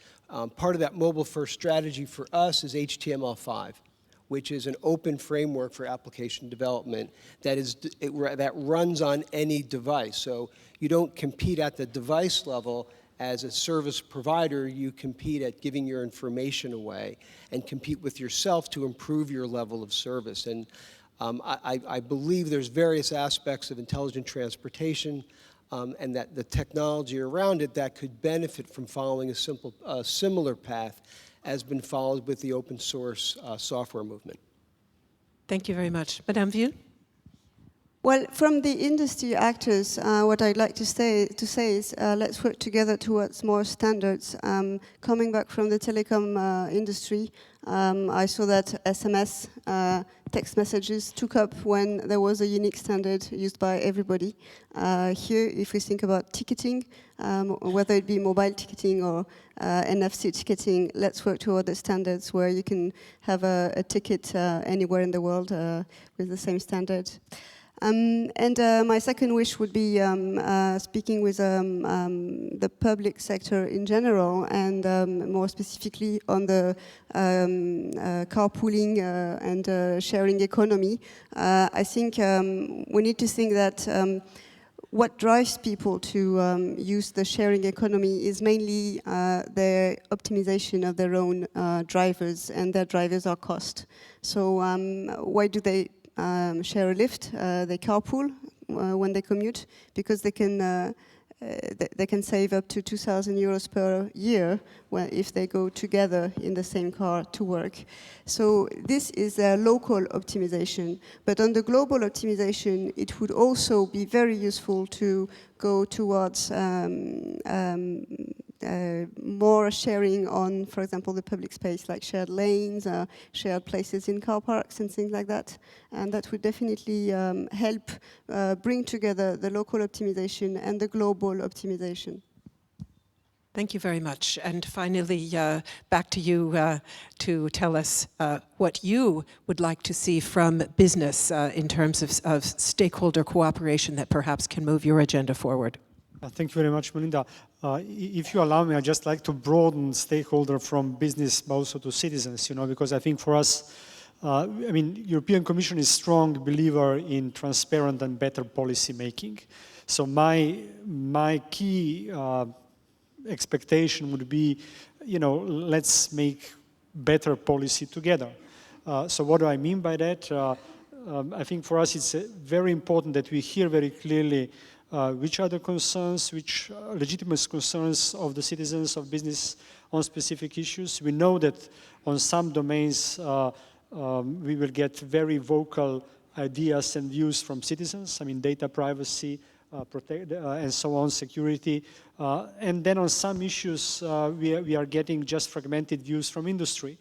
Part of that mobile first strategy for us is HTML5. Which is an open framework for application development that runs on any device. So you don't compete at the device level as a service provider, you compete at giving your information away and compete with yourself to improve your level of service. And I believe there's various aspects of intelligent transportation and that the technology around it that could benefit from following a similar path has been followed with the open source software movement. Thank you very much. Madame Ville? Well, from the industry actors, what I'd like to say is let's work together towards more standards. Coming back from the telecom industry, I saw that SMS text messages took up when there was a unique standard used by everybody. Here, if we think about ticketing, whether it be mobile ticketing or NFC ticketing, let's work toward the standards where you can have a ticket anywhere in the world with the same standard. My second wish would be speaking with the public sector in general, and more specifically on the carpooling and sharing economy. I think we need to think that what drives people to use the sharing economy is mainly their optimization of their own drivers, and their drivers are cost. So why do they share a lift? They carpool when they commute because they can they can save up to 2,000 euros per year if they go together in the same car to work. So this is a local optimization. But on the global optimization, it would also be very useful to go towards more sharing on, for example, the public space, like shared lanes, shared places in car parks and things like that. And that would definitely help bring together the local optimization and the global optimization. Thank you very much. And finally, back to you to tell us what you would like to see from business in terms of stakeholder cooperation that perhaps can move your agenda forward. Thank you very much, Melinda. If you allow me, I'd just like to broaden stakeholder from business but also to citizens, because I think for us, European Commission is strong believer in transparent and better policy making. So my key expectation would be, let's make better policy together. So what do I mean by that? I think for us it's very important that we hear very clearly which are the concerns, which legitimate concerns of the citizens of business on specific issues. We know that on some domains we will get very vocal ideas and views from citizens. Data privacy, and so on, security. And then on some issues we are getting just fragmented views from industry.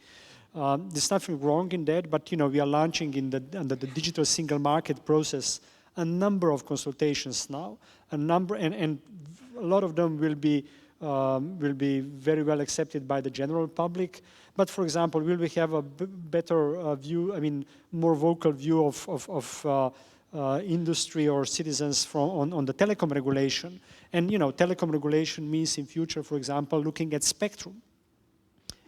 There's nothing wrong in that, but we are launching under the digital single market process a number of consultations now, and a lot of them will be very well accepted by the general public. But for example, will we have a better view, more vocal view of industry or citizens on the telecom regulation? And telecom regulation means in future, for example, looking at spectrum.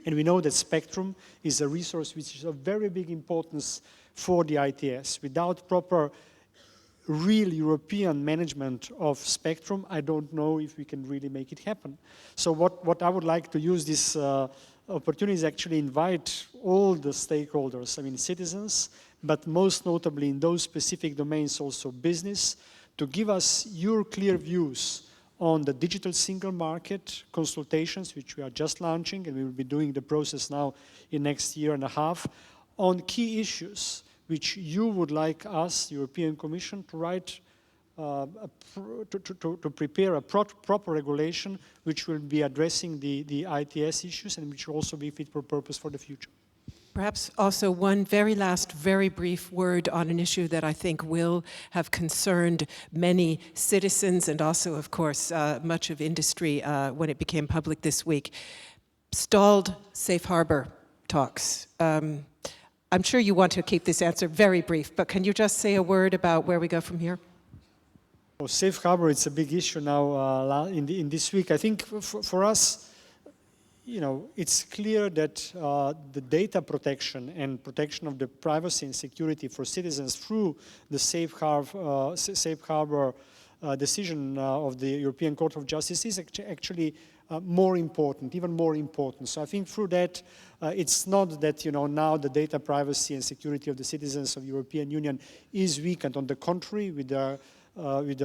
And we know that spectrum is a resource which is of very big importance for the ITS. Without proper real European management of spectrum, I don't know if we can really make it happen. So what I would like to use this opportunity is actually invite all the stakeholders, citizens, but most notably in those specific domains also business, to give us your clear views on the digital single market consultations, which we are just launching, and we will be doing the process now in next year and a half, on key issues which you would like us, European Commission, to write, to prepare a proper regulation which will be addressing the ITS issues and which will also be fit for purpose for the future. Perhaps also one very last, very brief word on an issue that I think will have concerned many citizens and also, of course, much of industry when it became public this week. Stalled safe harbor talks. I'm sure you want to keep this answer very brief, but can you just say a word about where we go from here? Well, safe harbor, it's a big issue now in this week. I think for us, it's clear that the data protection and protection of the privacy and security for citizens through the safe harbor decision of the European Court of Justice is actually more important, even more important. So I think through that, it's not that now the data privacy and security of the citizens of the European Union is weakened. On the contrary, with the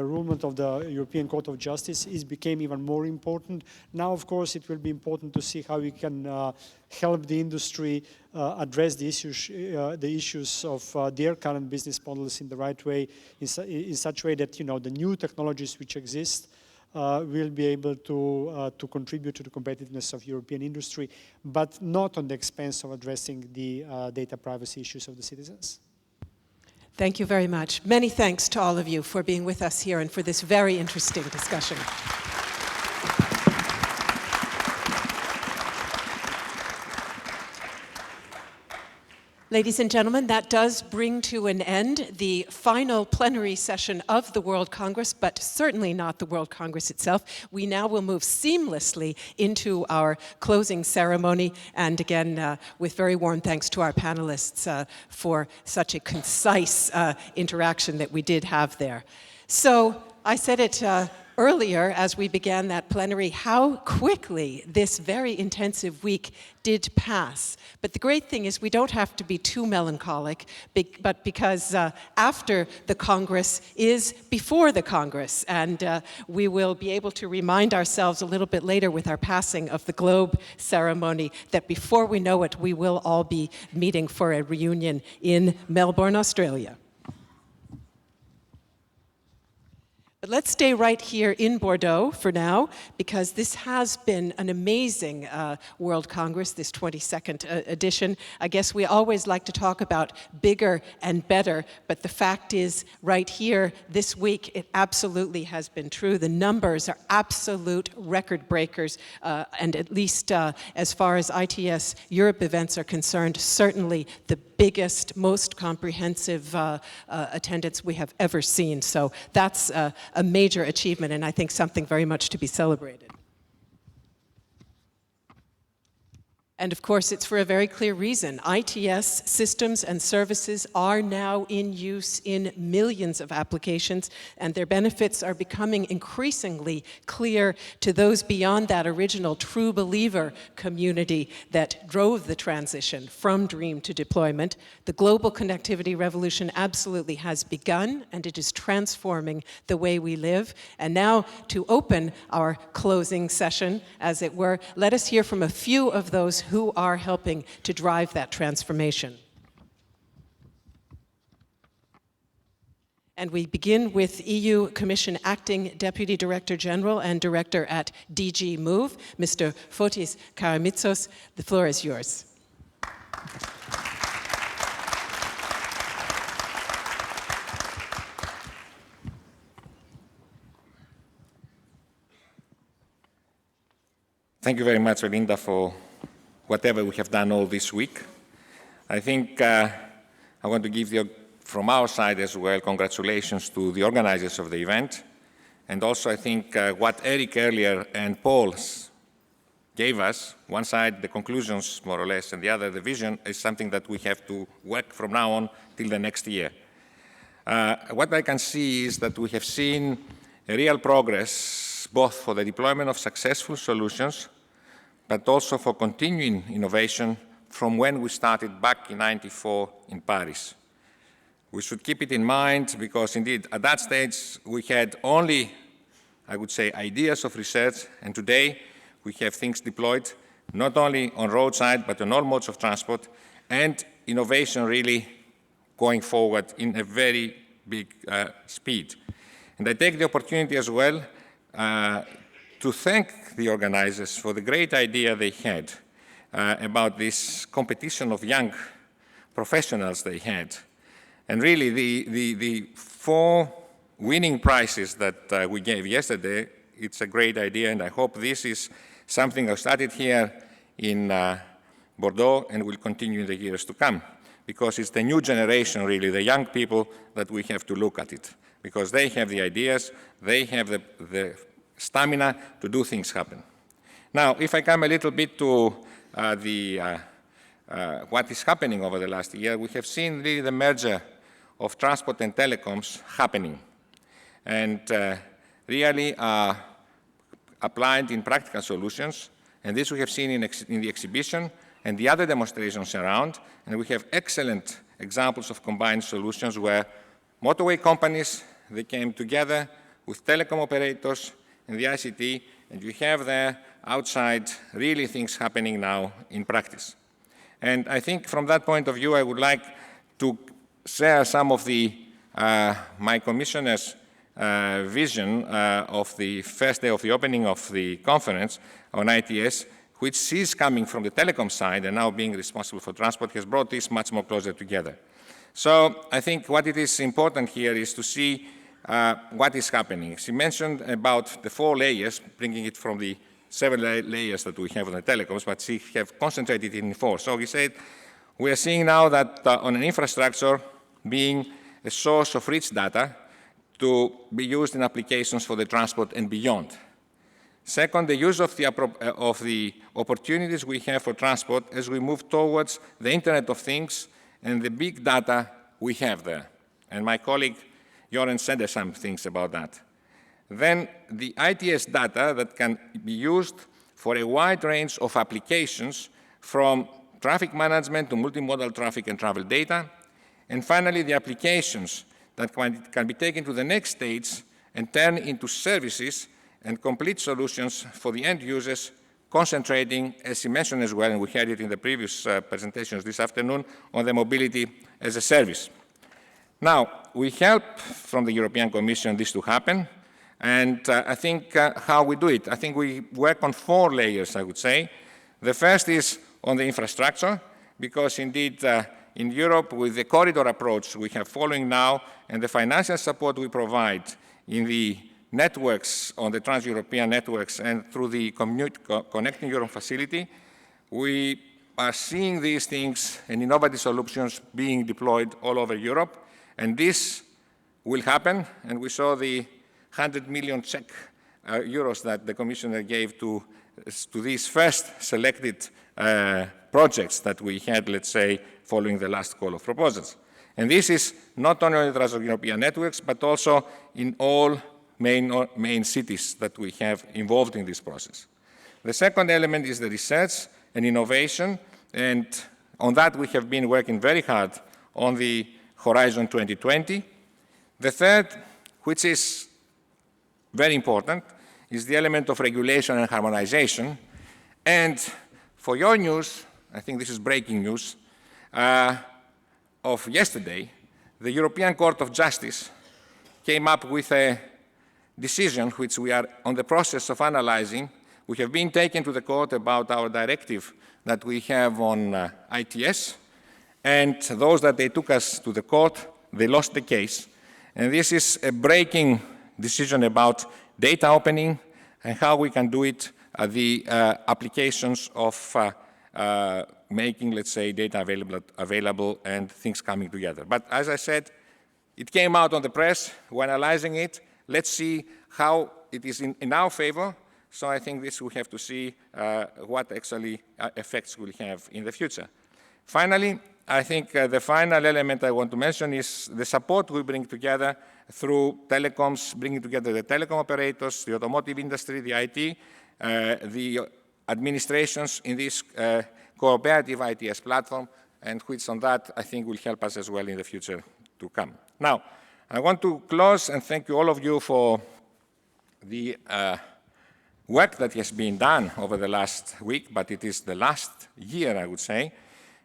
ruling of the European Court of Justice, it became even more important. Now, of course, it will be important to see how we can help the industry address the issues of their current business models in the right way, in such a way that the new technologies which exist will be able to contribute to the competitiveness of European industry, but not on the expense of addressing the data privacy issues of the citizens. Thank you very much. Many thanks to all of you for being with us here and for this very interesting discussion. Ladies and gentlemen, that does bring to an end the final plenary session of the World Congress, but certainly not the World Congress itself. We now will move seamlessly into our closing ceremony, and again, with very warm thanks to our panelists for such a concise interaction that we did have there. So, I said it earlier, as we began that plenary, how quickly this very intensive week did pass. But the great thing is we don't have to be too melancholic, but because after the Congress is before the Congress, and we will be able to remind ourselves a little bit later with our passing of the Globe ceremony that before we know it, we will all be meeting for a reunion in Melbourne, Australia. But let's stay right here in Bordeaux for now, because this has been an amazing World Congress, this 22nd edition. I guess we always like to talk about bigger and better, but the fact is, right here this week, it absolutely has been true. The numbers are absolute record breakers, and at least as far as ITS Europe events are concerned, certainly the biggest, most comprehensive attendance we have ever seen. So that's a major achievement, and I think something very much to be celebrated. And of course, it's for a very clear reason. ITS systems and services are now in use in millions of applications, and their benefits are becoming increasingly clear to those beyond that original true believer community that drove the transition from dream to deployment. The global connectivity revolution absolutely has begun, and it is transforming the way we live. And now, to open our closing session, as it were, let us hear from a few of those who are helping to drive that transformation. And we begin with EU Commission Acting Deputy Director General and Director at DG Move, Mr. Fotis Karamitsos. The floor is yours. Thank you very much, Melinda, for whatever we have done all this week. I think I want to give you, from our side as well, congratulations to the organizers of the event. And also I think what Eric earlier and Paul gave us, one side the conclusions more or less, and the other the vision, is something that we have to work from now on till the next year. What I can see is that we have seen a real progress both for the deployment of successful solutions but also for continuing innovation from when we started back in '94 in Paris. We should keep it in mind because indeed at that stage we had only, I would say, ideas of research, and today we have things deployed not only on roadside but on all modes of transport, and innovation really going forward in a very big speed. And I take the opportunity as well to thank the organizers for the great idea they had about this competition of young professionals they had. And really, the 4 winning prizes that we gave yesterday, it's a great idea, and I hope this is something I started here in Bordeaux and will continue in the years to come, because it's the new generation, really, the young people, that we have to look at it, because they have the ideas, they have the stamina to do things happen. Now, if I come a little bit to what is happening over the last year, we have seen really the merger of transport and telecoms happening, and really applied in practical solutions. And this we have seen in the exhibition and the other demonstrations around, and we have excellent examples of combined solutions where motorway companies, they came together with telecom operators and the ICT, and you have there outside really things happening now in practice. And I think from that point of view, I would like to share some of the my commissioner's vision of the first day of the opening of the conference on ITS, which is coming from the telecom side and now being responsible for transport, has brought this much more closer together. So I think what it is important here is to see what is happening. She mentioned about the 4 layers, bringing it from the 7 layers that we have on the telecoms, but she have concentrated in 4. So he said, we are seeing now that on an infrastructure being a source of rich data to be used in applications for the transport and beyond. Second, the use of the opportunities we have for transport as we move towards the Internet of Things and the big data we have there. And my colleague Zoran said some things about that. then the ITS data that can be used for a wide range of applications from traffic management to multimodal traffic and travel data. And finally, the applications that can be taken to the next stage and turned into services and complete solutions for the end users, concentrating, as he mentioned as well, and we heard it in the previous presentations this afternoon, on the mobility as a service. Now, we help from the European Commission this to happen, and I think how we do it, I think we work on 4 layers, I would say. The first is on the infrastructure, because indeed in Europe, with the corridor approach we have following now, and the financial support we provide in the networks, on the trans-European networks, and through the Connecting Europe facility, we are seeing these things and innovative solutions being deployed all over Europe, and this will happen, and we saw the 100 million euros that the Commissioner gave to these first selected projects that we had, let's say, following the last call of proposals. And this is not only on the trans-European networks, but also in all main cities that we have involved in this process. The second element is the research and innovation, and on that we have been working very hard on the Horizon 2020. The third, which is very important, is the element of regulation and harmonization. And for your news, I think this is breaking news, of yesterday, the European Court of Justice came up with a decision which we are on the process of analyzing. We have been taken to the court about our directive that we have on ITS, and those that they took us to the court, they lost the case. And this is a breaking decision about data opening and how we can do it, the applications of making, let's say, data available and things coming together. But as I said, it came out on the press. We're analyzing it. Let's see how it is in our favor. So I think this we have to see what actually effects will have in the future. Finally, I think the final element I want to mention is the support we bring together through telecoms, bringing together the telecom operators, the automotive industry, the IT, the administrations in this cooperative ITS platform, and which on that I think will help us as well in the future to come. Now, I want to close and thank you all of you for the work that has been done over the last week, but it is the last year, I would say.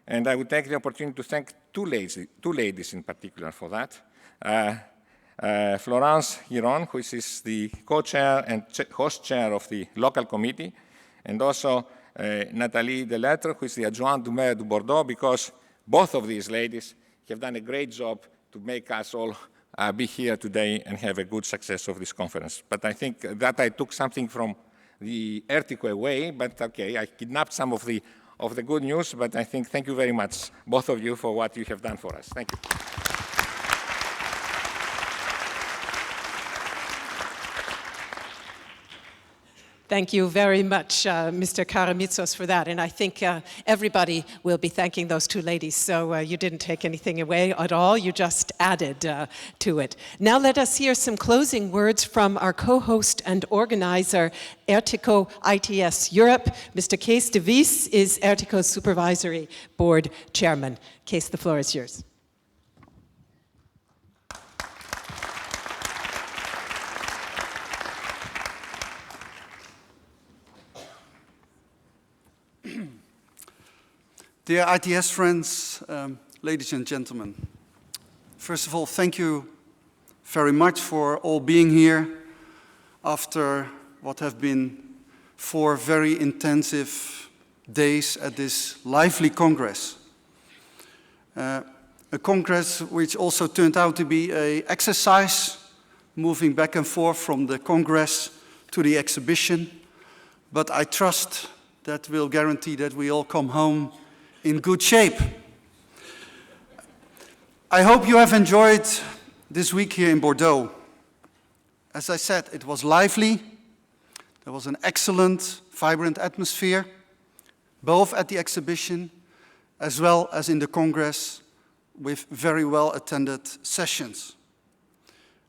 And I would take the opportunity to thank two ladies in particular for that. Florence Ghiron, who is the co-chair and host chair of the local committee, and also Nathalie Delettre, who is the adjoint du maire de Bordeaux, because both of these ladies have done a great job to make us all be here today and have a good success of this conference. But I think that I took something from the ERTICO away, but okay, I kidnapped some of the good news, but I think thank you very much, both of you, for what you have done for us. Thank you. Thank you very much, Mr. Karamitsos, for that. And I think everybody will be thanking those two ladies. So you didn't take anything away at all. You just added to it. Now let us hear some closing words from our co-host and organizer, ERTICO ITS Europe. Mr. Cees de Wijs is ERTICO's Supervisory Board Chairman. Cees, the floor is yours. Dear ITS friends, ladies and gentlemen, first of all, thank you very much for all being here after what have been 4 very intensive days at this lively Congress. A Congress which also turned out to be an exercise, moving back and forth from the Congress to the exhibition, but I trust that will guarantee that we all come home in good shape. I hope you have enjoyed this week here in Bordeaux. As I said, it was lively. There was an excellent, vibrant atmosphere, both at the exhibition as well as in the Congress, with very well attended sessions.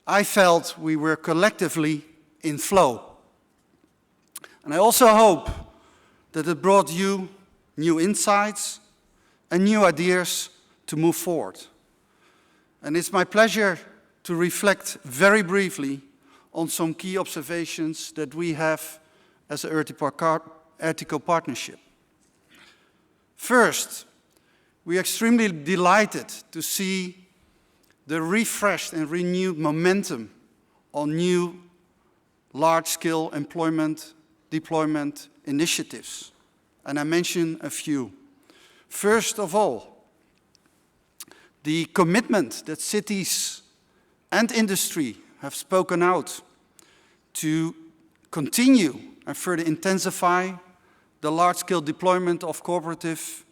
I felt we were collectively in flow. And I also hope that it brought you new insights and new ideas to move forward. And it's my pleasure to reflect very briefly on some key observations that we have as an ERTICO partnership. First, we are extremely delighted to see the refreshed and renewed momentum on new large-scale employment deployment initiatives. And I mention a few. First of all, the commitment that cities and industry have spoken out to continue and further intensify the large-scale deployment of cooperative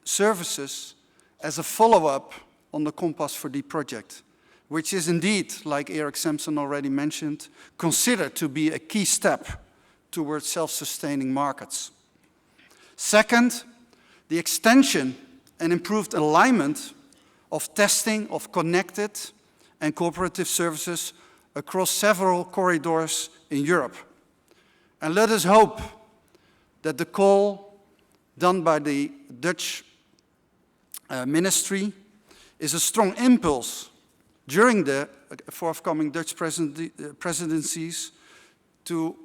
services as a follow-up on the Compass for D project, which is indeed, like Eric Sampson already mentioned, considered to be a key step towards self-sustaining markets. Second, the extension and improved alignment of testing of connected and cooperative services across several corridors in Europe. And let us hope that the call done by the Dutch ministry is a strong impulse during the forthcoming Dutch presidencies to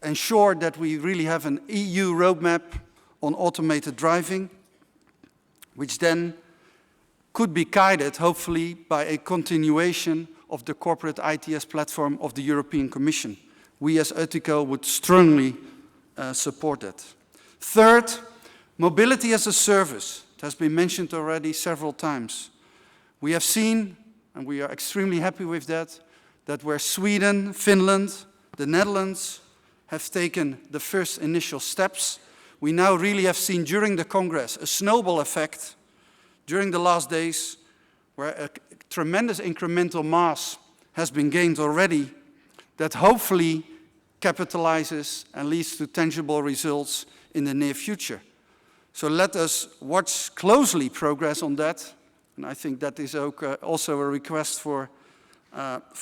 ensure that we really have an EU roadmap on automated driving, which then could be guided, hopefully, by a continuation of the corporate ITS platform of the European Commission. We as ERTICO would strongly support that. Third, mobility as a service. It has been mentioned already several times. We have seen, and we are extremely happy with that where Sweden, Finland, the Netherlands have taken the first initial steps, we now really have seen during the Congress a snowball effect during the last days where a tremendous incremental mass has been gained already that hopefully capitalizes and leads to tangible results in the near future. So let us watch closely progress on that. And I think that is also a request for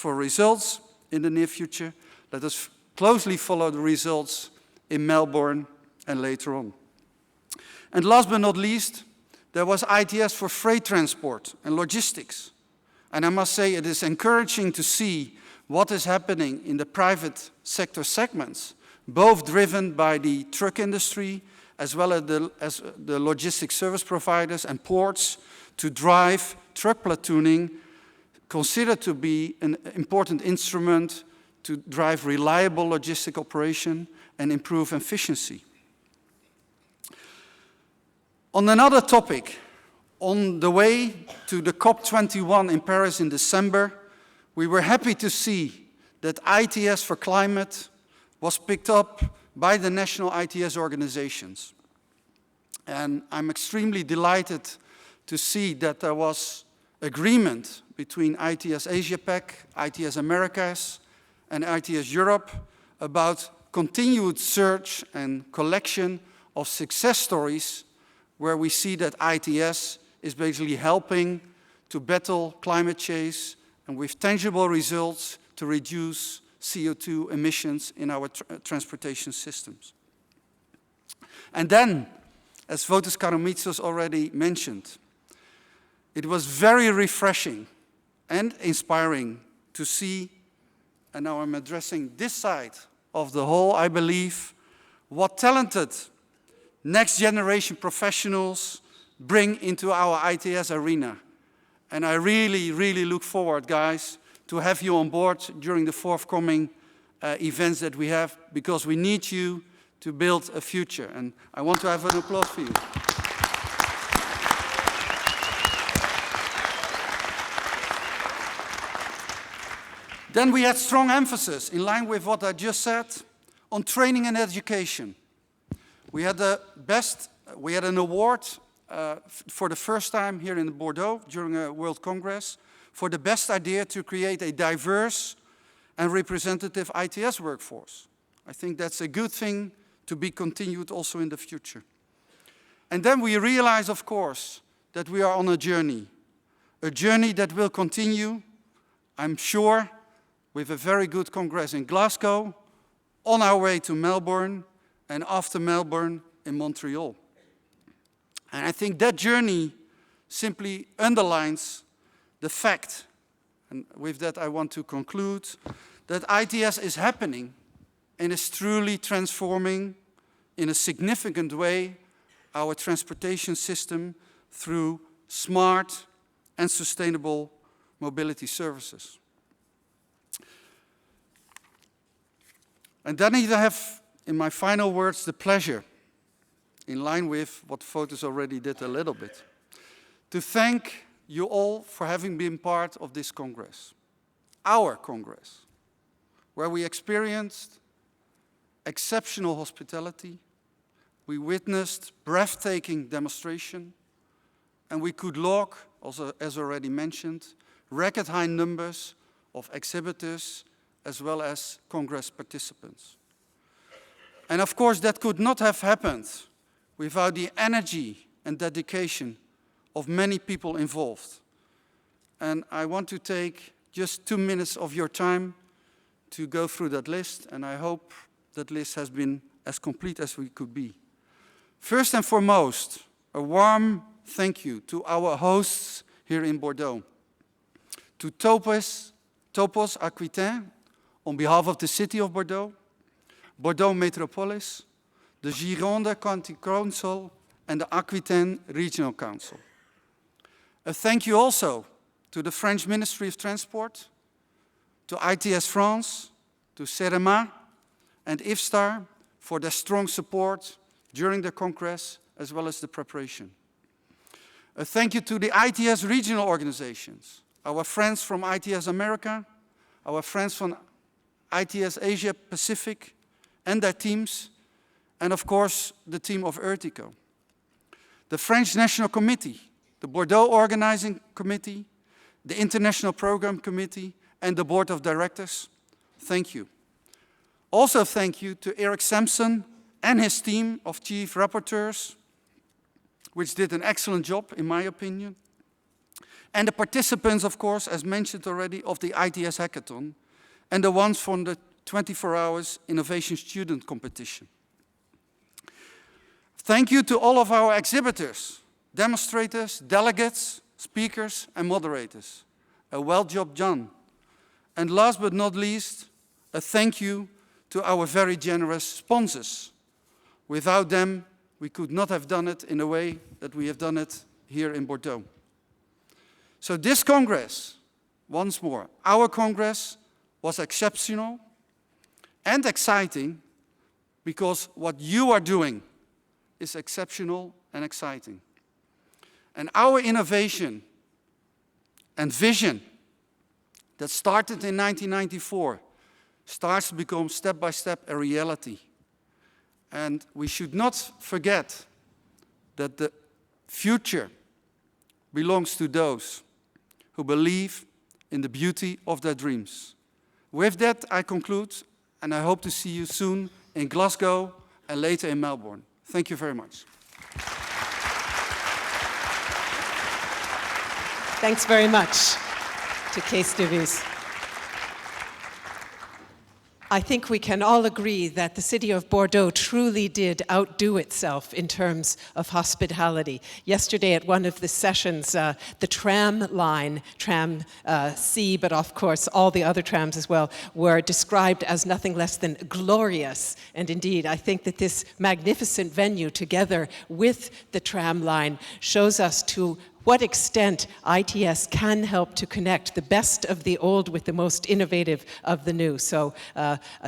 results in the near future. Let us closely follow the results in Melbourne and later on. And last but not least, there was ITS for freight transport and logistics. And I must say it is encouraging to see what is happening in the private sector segments, both driven by the truck industry as well as the logistics service providers and ports to drive truck platooning, considered to be an important instrument to drive reliable logistic operation and improve efficiency. On another topic, on the way to the COP21 in Paris in December, we were happy to see that ITS for climate was picked up by the national ITS organizations. And I'm extremely delighted to see that there was agreement between ITS Asia-Pac, ITS Americas, and ITS Europe about continued search and collection of success stories where we see that ITS is basically helping to battle climate change and with tangible results to reduce CO2 emissions in our transportation systems. And then, as Fotis Karamitsos already mentioned, it was very refreshing and inspiring to see, and now I'm addressing this side of the hall, I believe, what talented next generation professionals bring into our ITS arena. And I really, really look forward, guys, to have you on board during the forthcoming events that we have, because we need you to build a future. And I want to have an applause for you. Then we had strong emphasis, in line with what I just said, on training and education. We had an award for the first time here in Bordeaux during a World Congress for the best idea to create a diverse and representative ITS workforce. I think that's a good thing to be continued also in the future. And then we realize, of course, that we are on a journey that will continue, I'm sure, with a very good congress in Glasgow, on our way to Melbourne, and after Melbourne in Montreal. And I think that journey simply underlines the fact, and with that I want to conclude, that ITS is happening and is truly transforming in a significant way our transportation system through smart and sustainable mobility services. And then I have, in my final words, the pleasure, in line with what Fotis already did a little bit, to thank you all for having been part of this Congress, our Congress, where we experienced exceptional hospitality, we witnessed breathtaking demonstration, and we could log, also as already mentioned, record high numbers of exhibitors as well as Congress participants. And of course, that could not have happened without the energy and dedication of many people involved. And I want to take just 2 minutes of your time to go through that list, and I hope that list has been as complete as we could be. First and foremost, a warm thank you to our hosts here in Bordeaux, to Topos Aquitaine, on behalf of the city of Bordeaux, Bordeaux Metropolis, the Ghiron County Council, and the Aquitaine Regional Council. A thank you also to the French Ministry of Transport, to ITS France, to CEREMA, and IFSTAR for their strong support during the Congress as well as the preparation. A thank you to the ITS regional organizations, our friends from ITS America, our friends from ITS Asia Pacific and their teams, and of course the team of ERTICO. The French National Committee, the Bordeaux Organizing Committee, the International Program Committee, and the Board of Directors, thank you. Also thank you to Eric Sampson and his team of chief rapporteurs, which did an excellent job, in my opinion. And the participants, of course, as mentioned already, of the ITS Hackathon, and the ones from the 24 Hours Innovation Student Competition. Thank you to all of our exhibitors, demonstrators, delegates, speakers, and moderators. A well job done. And last but not least, a thank you to our very generous sponsors. Without them, we could not have done it in the way that we have done it here in Bordeaux. So this Congress, once more, our Congress was exceptional and exciting because what you are doing is exceptional and exciting. And our innovation and vision that started in 1994 starts to become step by step a reality. And we should not forget that the future belongs to those who believe in the beauty of their dreams. With that, I conclude, and I hope to see you soon in Glasgow and later in Melbourne. Thank you very much. Thanks very much to Cees de Wijs. I think we can all agree that the city of Bordeaux truly did outdo itself in terms of hospitality. Yesterday at one of the sessions, the tram line, tram C, but of course all the other trams as well, were described as nothing less than glorious. And indeed, I think that this magnificent venue together with the tram line shows us to what extent ITS can help to connect the best of the old with the most innovative of the new. So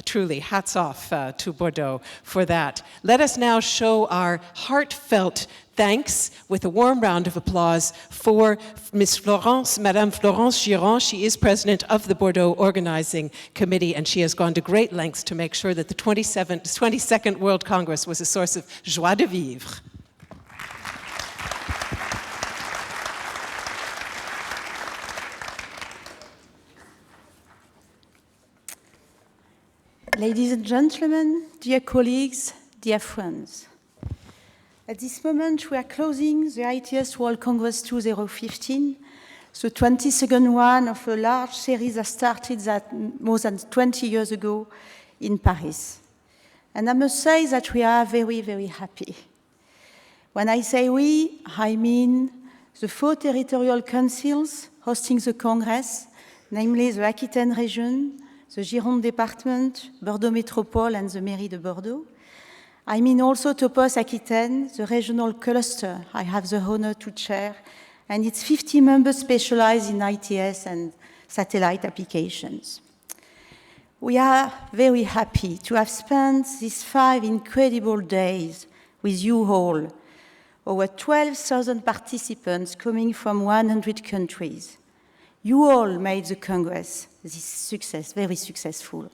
truly, hats off to Bordeaux for that. Let us now show our heartfelt thanks with a warm round of applause for Ms. Florence, Madame Florence Ghiron. She is president of the Bordeaux Organizing Committee, and she has gone to great lengths to make sure that the 22nd World Congress was a source of joie de vivre. Ladies and gentlemen, dear colleagues, dear friends. At this moment, we are closing the ITS World Congress 2015, The 22nd one of a large series that started more than 20 years ago in Paris. And I must say that we are very, very happy. When I say we, I mean the 4 territorial councils hosting the Congress, namely the Aquitaine region, the Ghiron department, Bordeaux Métropole, and the Mairie de Bordeaux. I mean also Topos Aquitaine, the regional cluster I have the honor to chair, and its 50 members specialized in ITS and satellite applications. We are very happy to have spent these 5 incredible days with you all, over 12,000 participants coming from 100 countries. You all made the Congress this success, very successful.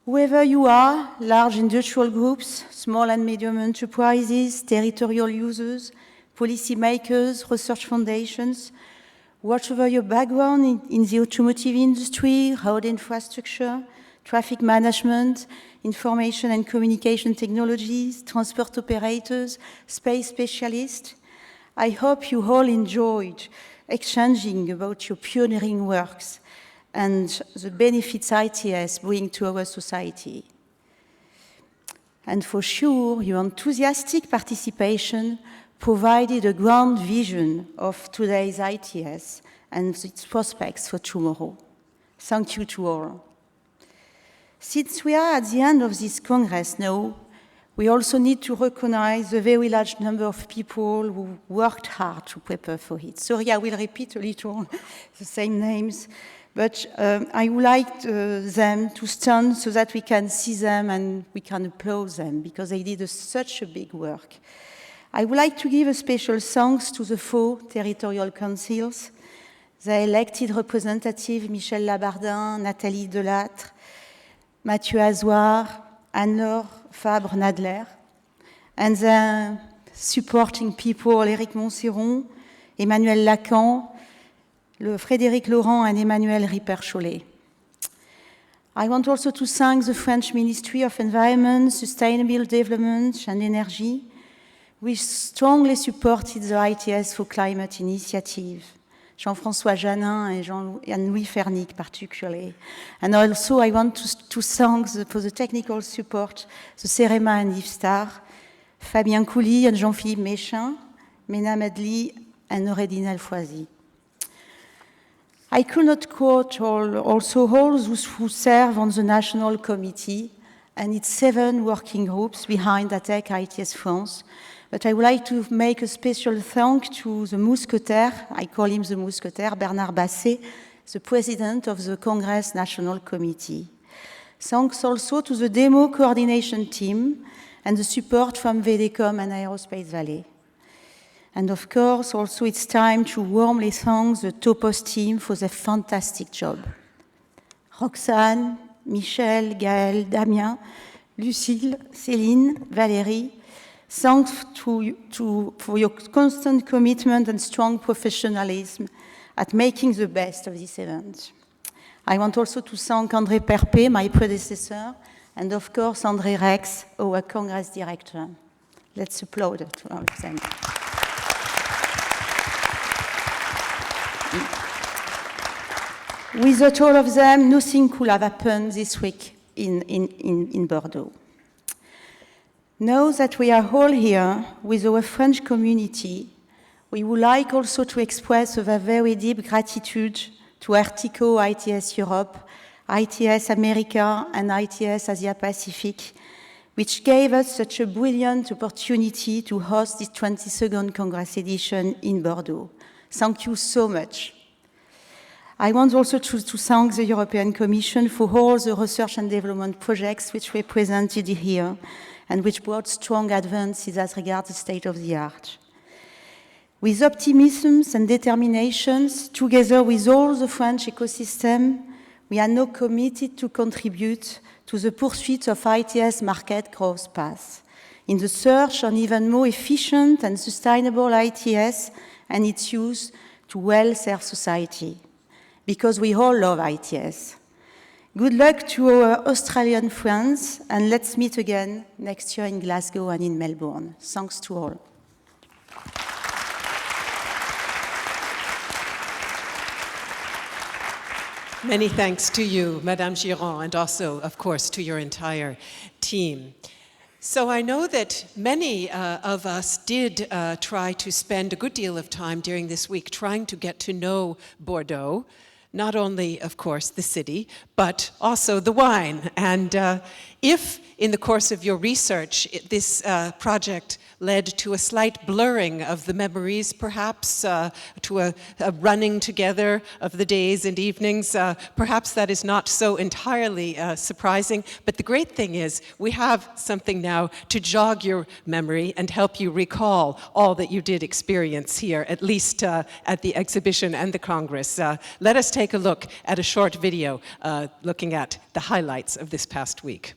Whoever you are, large industrial groups, small and medium enterprises, territorial users, policymakers, research foundations, whatever your background in the automotive industry, road infrastructure, traffic management, information and communication technologies, transport operators, space specialists, I hope you all enjoyed exchanging about your pioneering works and the benefits ITS bring to our society. And for sure, your enthusiastic participation provided a grand vision of today's ITS and its prospects for tomorrow. Thank you to all. Since we are at the end of this Congress now, we also need to recognize the very large number of people who worked hard to prepare for it. Sorry, I will repeat a little the same names, but I would like them to stand so that we can see them and we can applaud them because they did such a big work. I would like to give a special thanks to the 4 territorial councils, the elected representatives Michel Labardin, Nathalie Delattre, Mathieu Azoir, Anne-Laure Fabre-Nadler, and the supporting people, Éric Montserron, Emmanuel Lacan, Frédéric Laurent, and Emmanuel Ripper-Chollet. I want also to thank the French Ministry of Environment, Sustainable Development and Energy, which strongly supported the ITS for Climate initiative. Jean-François Janin and Louis Fernic particularly. And also I want to thank for the technical support, the CEREMA and IFSTAR, Fabien Couly and Jean-Philippe Méchin, Mena Medli and Noureddine Alfoisi. I could not quote also all those who serve on the National Committee and its 7 working groups behind ATEC ITS France, but I would like to make a special thank to the Mousquetaire, I call him the Mousquetaire, Bernard Basset, the president of the Congress National Committee. Thanks also to the demo coordination team and the support from VDCOM and Aerospace Valley. And of course, also it's time to warmly thank the Topos team for their fantastic job. Roxane, Michel, Gaël, Damien, Lucille, Céline, Valérie, thanks for your constant commitment and strong professionalism at making the best of this event. I want also to thank André Perpé, my predecessor, and of course André Rex, our Congress director. Let's applaud to all of them. Without all of them, nothing could have happened this week in Bordeaux. Now that we are all here with our French community, we would like also to express our very deep gratitude to ERTICO, ITS Europe, ITS America, and ITS Asia Pacific, which gave us such a brilliant opportunity to host this 22nd Congress edition in Bordeaux. Thank you so much. I want also to thank the European Commission for all the research and development projects which were presented here and which brought strong advances as regards the state of the art. With optimism and determinations, together with all the French ecosystem, we are now committed to contribute to the pursuit of ITS market growth path, in the search on even more efficient and sustainable ITS and its use to well serve society, because we all love ITS. Good luck to our Australian friends, and let's meet again next year in Glasgow and in Melbourne. Thanks to all. Many thanks to you, Madame Ghiron, and also, of course, to your entire team. So I know that many of us did try to spend a good deal of time during this week trying to get to know Bordeaux, not only, of course, the city, but also the wine. And if, in the course of your research, this project led to a slight blurring of the memories, perhaps, to a running together of the days and evenings, perhaps that is not so entirely surprising. But the great thing is we have something now to jog your memory and help you recall all that you did experience here, at least at the exhibition and the Congress. Let us take a look at a short video looking at the highlights of this past week.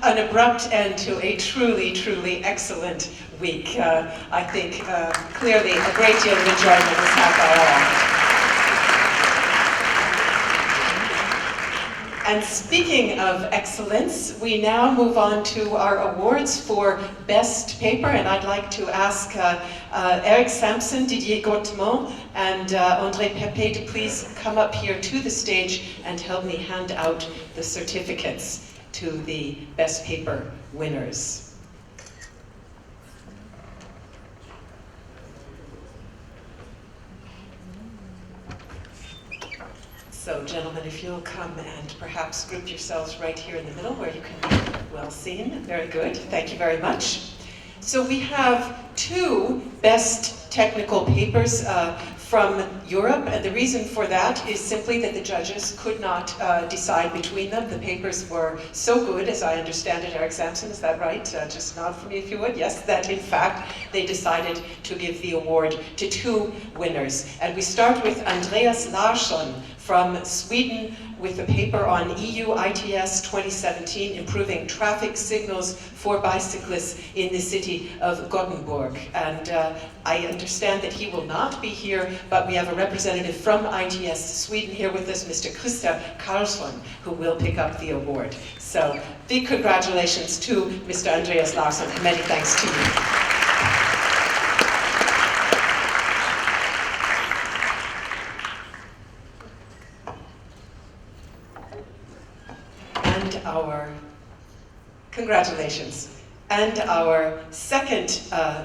An abrupt end to a truly, truly excellent week. I think clearly a great deal of enjoyment was had by all. And speaking of excellence, we now move on to our awards for Best Paper, and I'd like to ask Eric Sampson, Didier Gautmont, and André Pepe to please come up here to the stage and help me hand out the certificates to the Best Paper winners. So, gentlemen, if you'll come and perhaps group yourselves right here in the middle where you can be well seen. Very good. Thank you very much. So we have two Best technical papers from Europe, and the reason for that is simply that the judges could not decide between them. The papers were so good, as I understand it. Eric Sampson, is that right? Just nod for me if you would. Yes, that in fact they decided to give the award to 2 winners. And we start with Andreas Larsson from Sweden with a paper on EU ITS 2017, Improving Traffic Signals for Bicyclists in the City of Gothenburg. And I understand that he will not be here, but we have a representative from ITS Sweden here with us, Mr. Krista Karlsson, who will pick up the award. So big congratulations to Mr. Andreas Larsson, and many thanks to you. Congratulations. And our second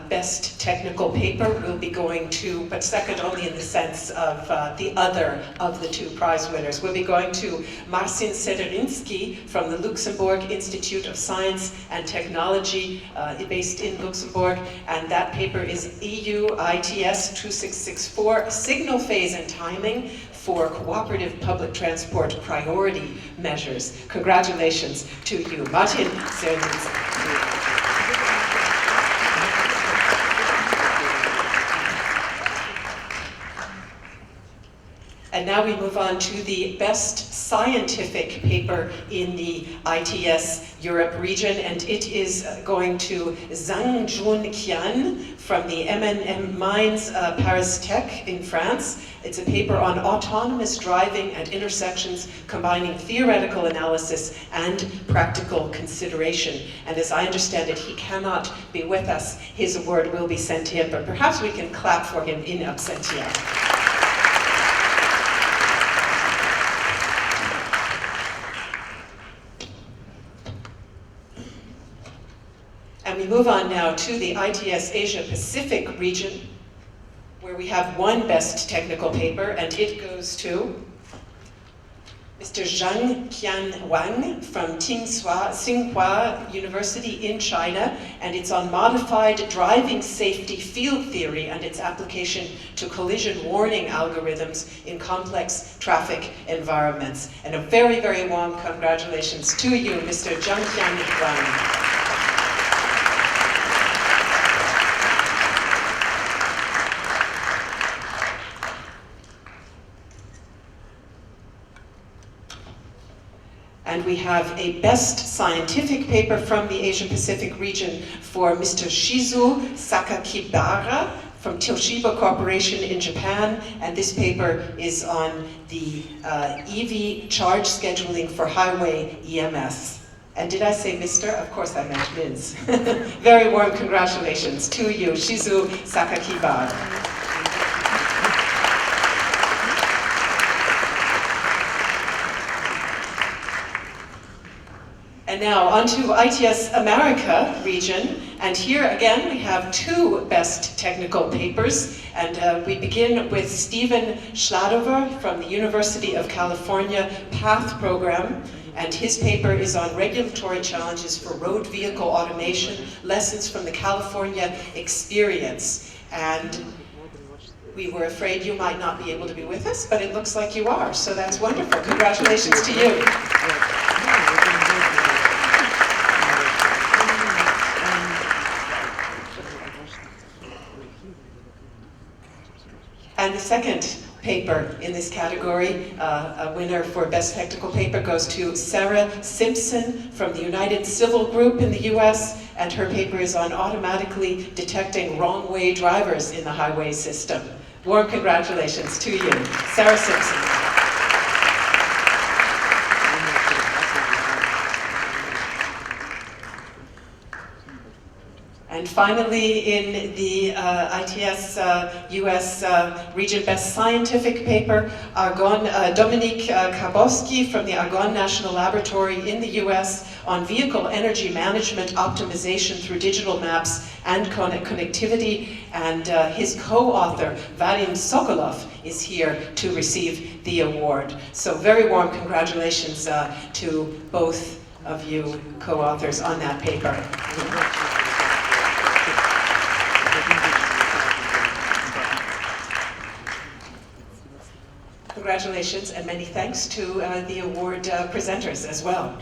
best technical paper will be going to, but second only in the sense of the other of the 2 prize winners. We'll be going to Marcin Sederinsky from the Luxembourg Institute of Science and Technology, based in Luxembourg, and that paper is EU ITS 2664, Signal Phase and Timing for Cooperative Public Transport Priority Measures. Congratulations to you, Martin Sederinsky. And now we move on to the best scientific paper in the ITS Europe region, and it is going to Zhang Jun Qian from the MNM Mines Paris Tech in France. It's a paper on autonomous driving at intersections, combining theoretical analysis and practical consideration. And as I understand it, he cannot be with us. His award will be sent to him, but perhaps we can clap for him in absentia. And we move on now to the ITS Asia Pacific region, where we have 1 best technical paper, and it goes to Mr. Zhang Qian Wang from Tsinghua University in China, and it's on modified driving safety field theory and its application to collision warning algorithms in complex traffic environments. And a very, very warm congratulations to you, Mr. Zhang Qian Wang. And we have a best scientific paper from the Asia-Pacific region for Mr. Shizu Sakakibara from Toshiba Corporation in Japan. And this paper is on the EV charge scheduling for highway EMS. And did I say Mr.? Of course I meant Ms. Very warm congratulations to you, Shizu Sakakibara. And now on to ITS America region, and here again we have 2 best technical papers, and we begin with Stephen Schladover from the University of California PATH program, and his paper is on regulatory challenges for road vehicle automation, lessons from the California experience. And we were afraid you might not be able to be with us, but it looks like you are, so that's wonderful. Congratulations to you. And the second paper in this category, a winner for Best Technical Paper, goes to Sarah Simpson from the United Civil Group in the US, and her paper is on automatically detecting wrong-way drivers in the highway system. Warm congratulations to you, Sarah Simpson. And finally, in the ITS US Region Best Scientific Paper, Dominique Kabowski from the Argonne National Laboratory in the US on vehicle energy management optimization through digital maps and connectivity. And his co-author, Vadim Sokolov, is here to receive the award. So very warm congratulations to both of you co-authors on that paper. congratulations and many thanks to the award presenters as well.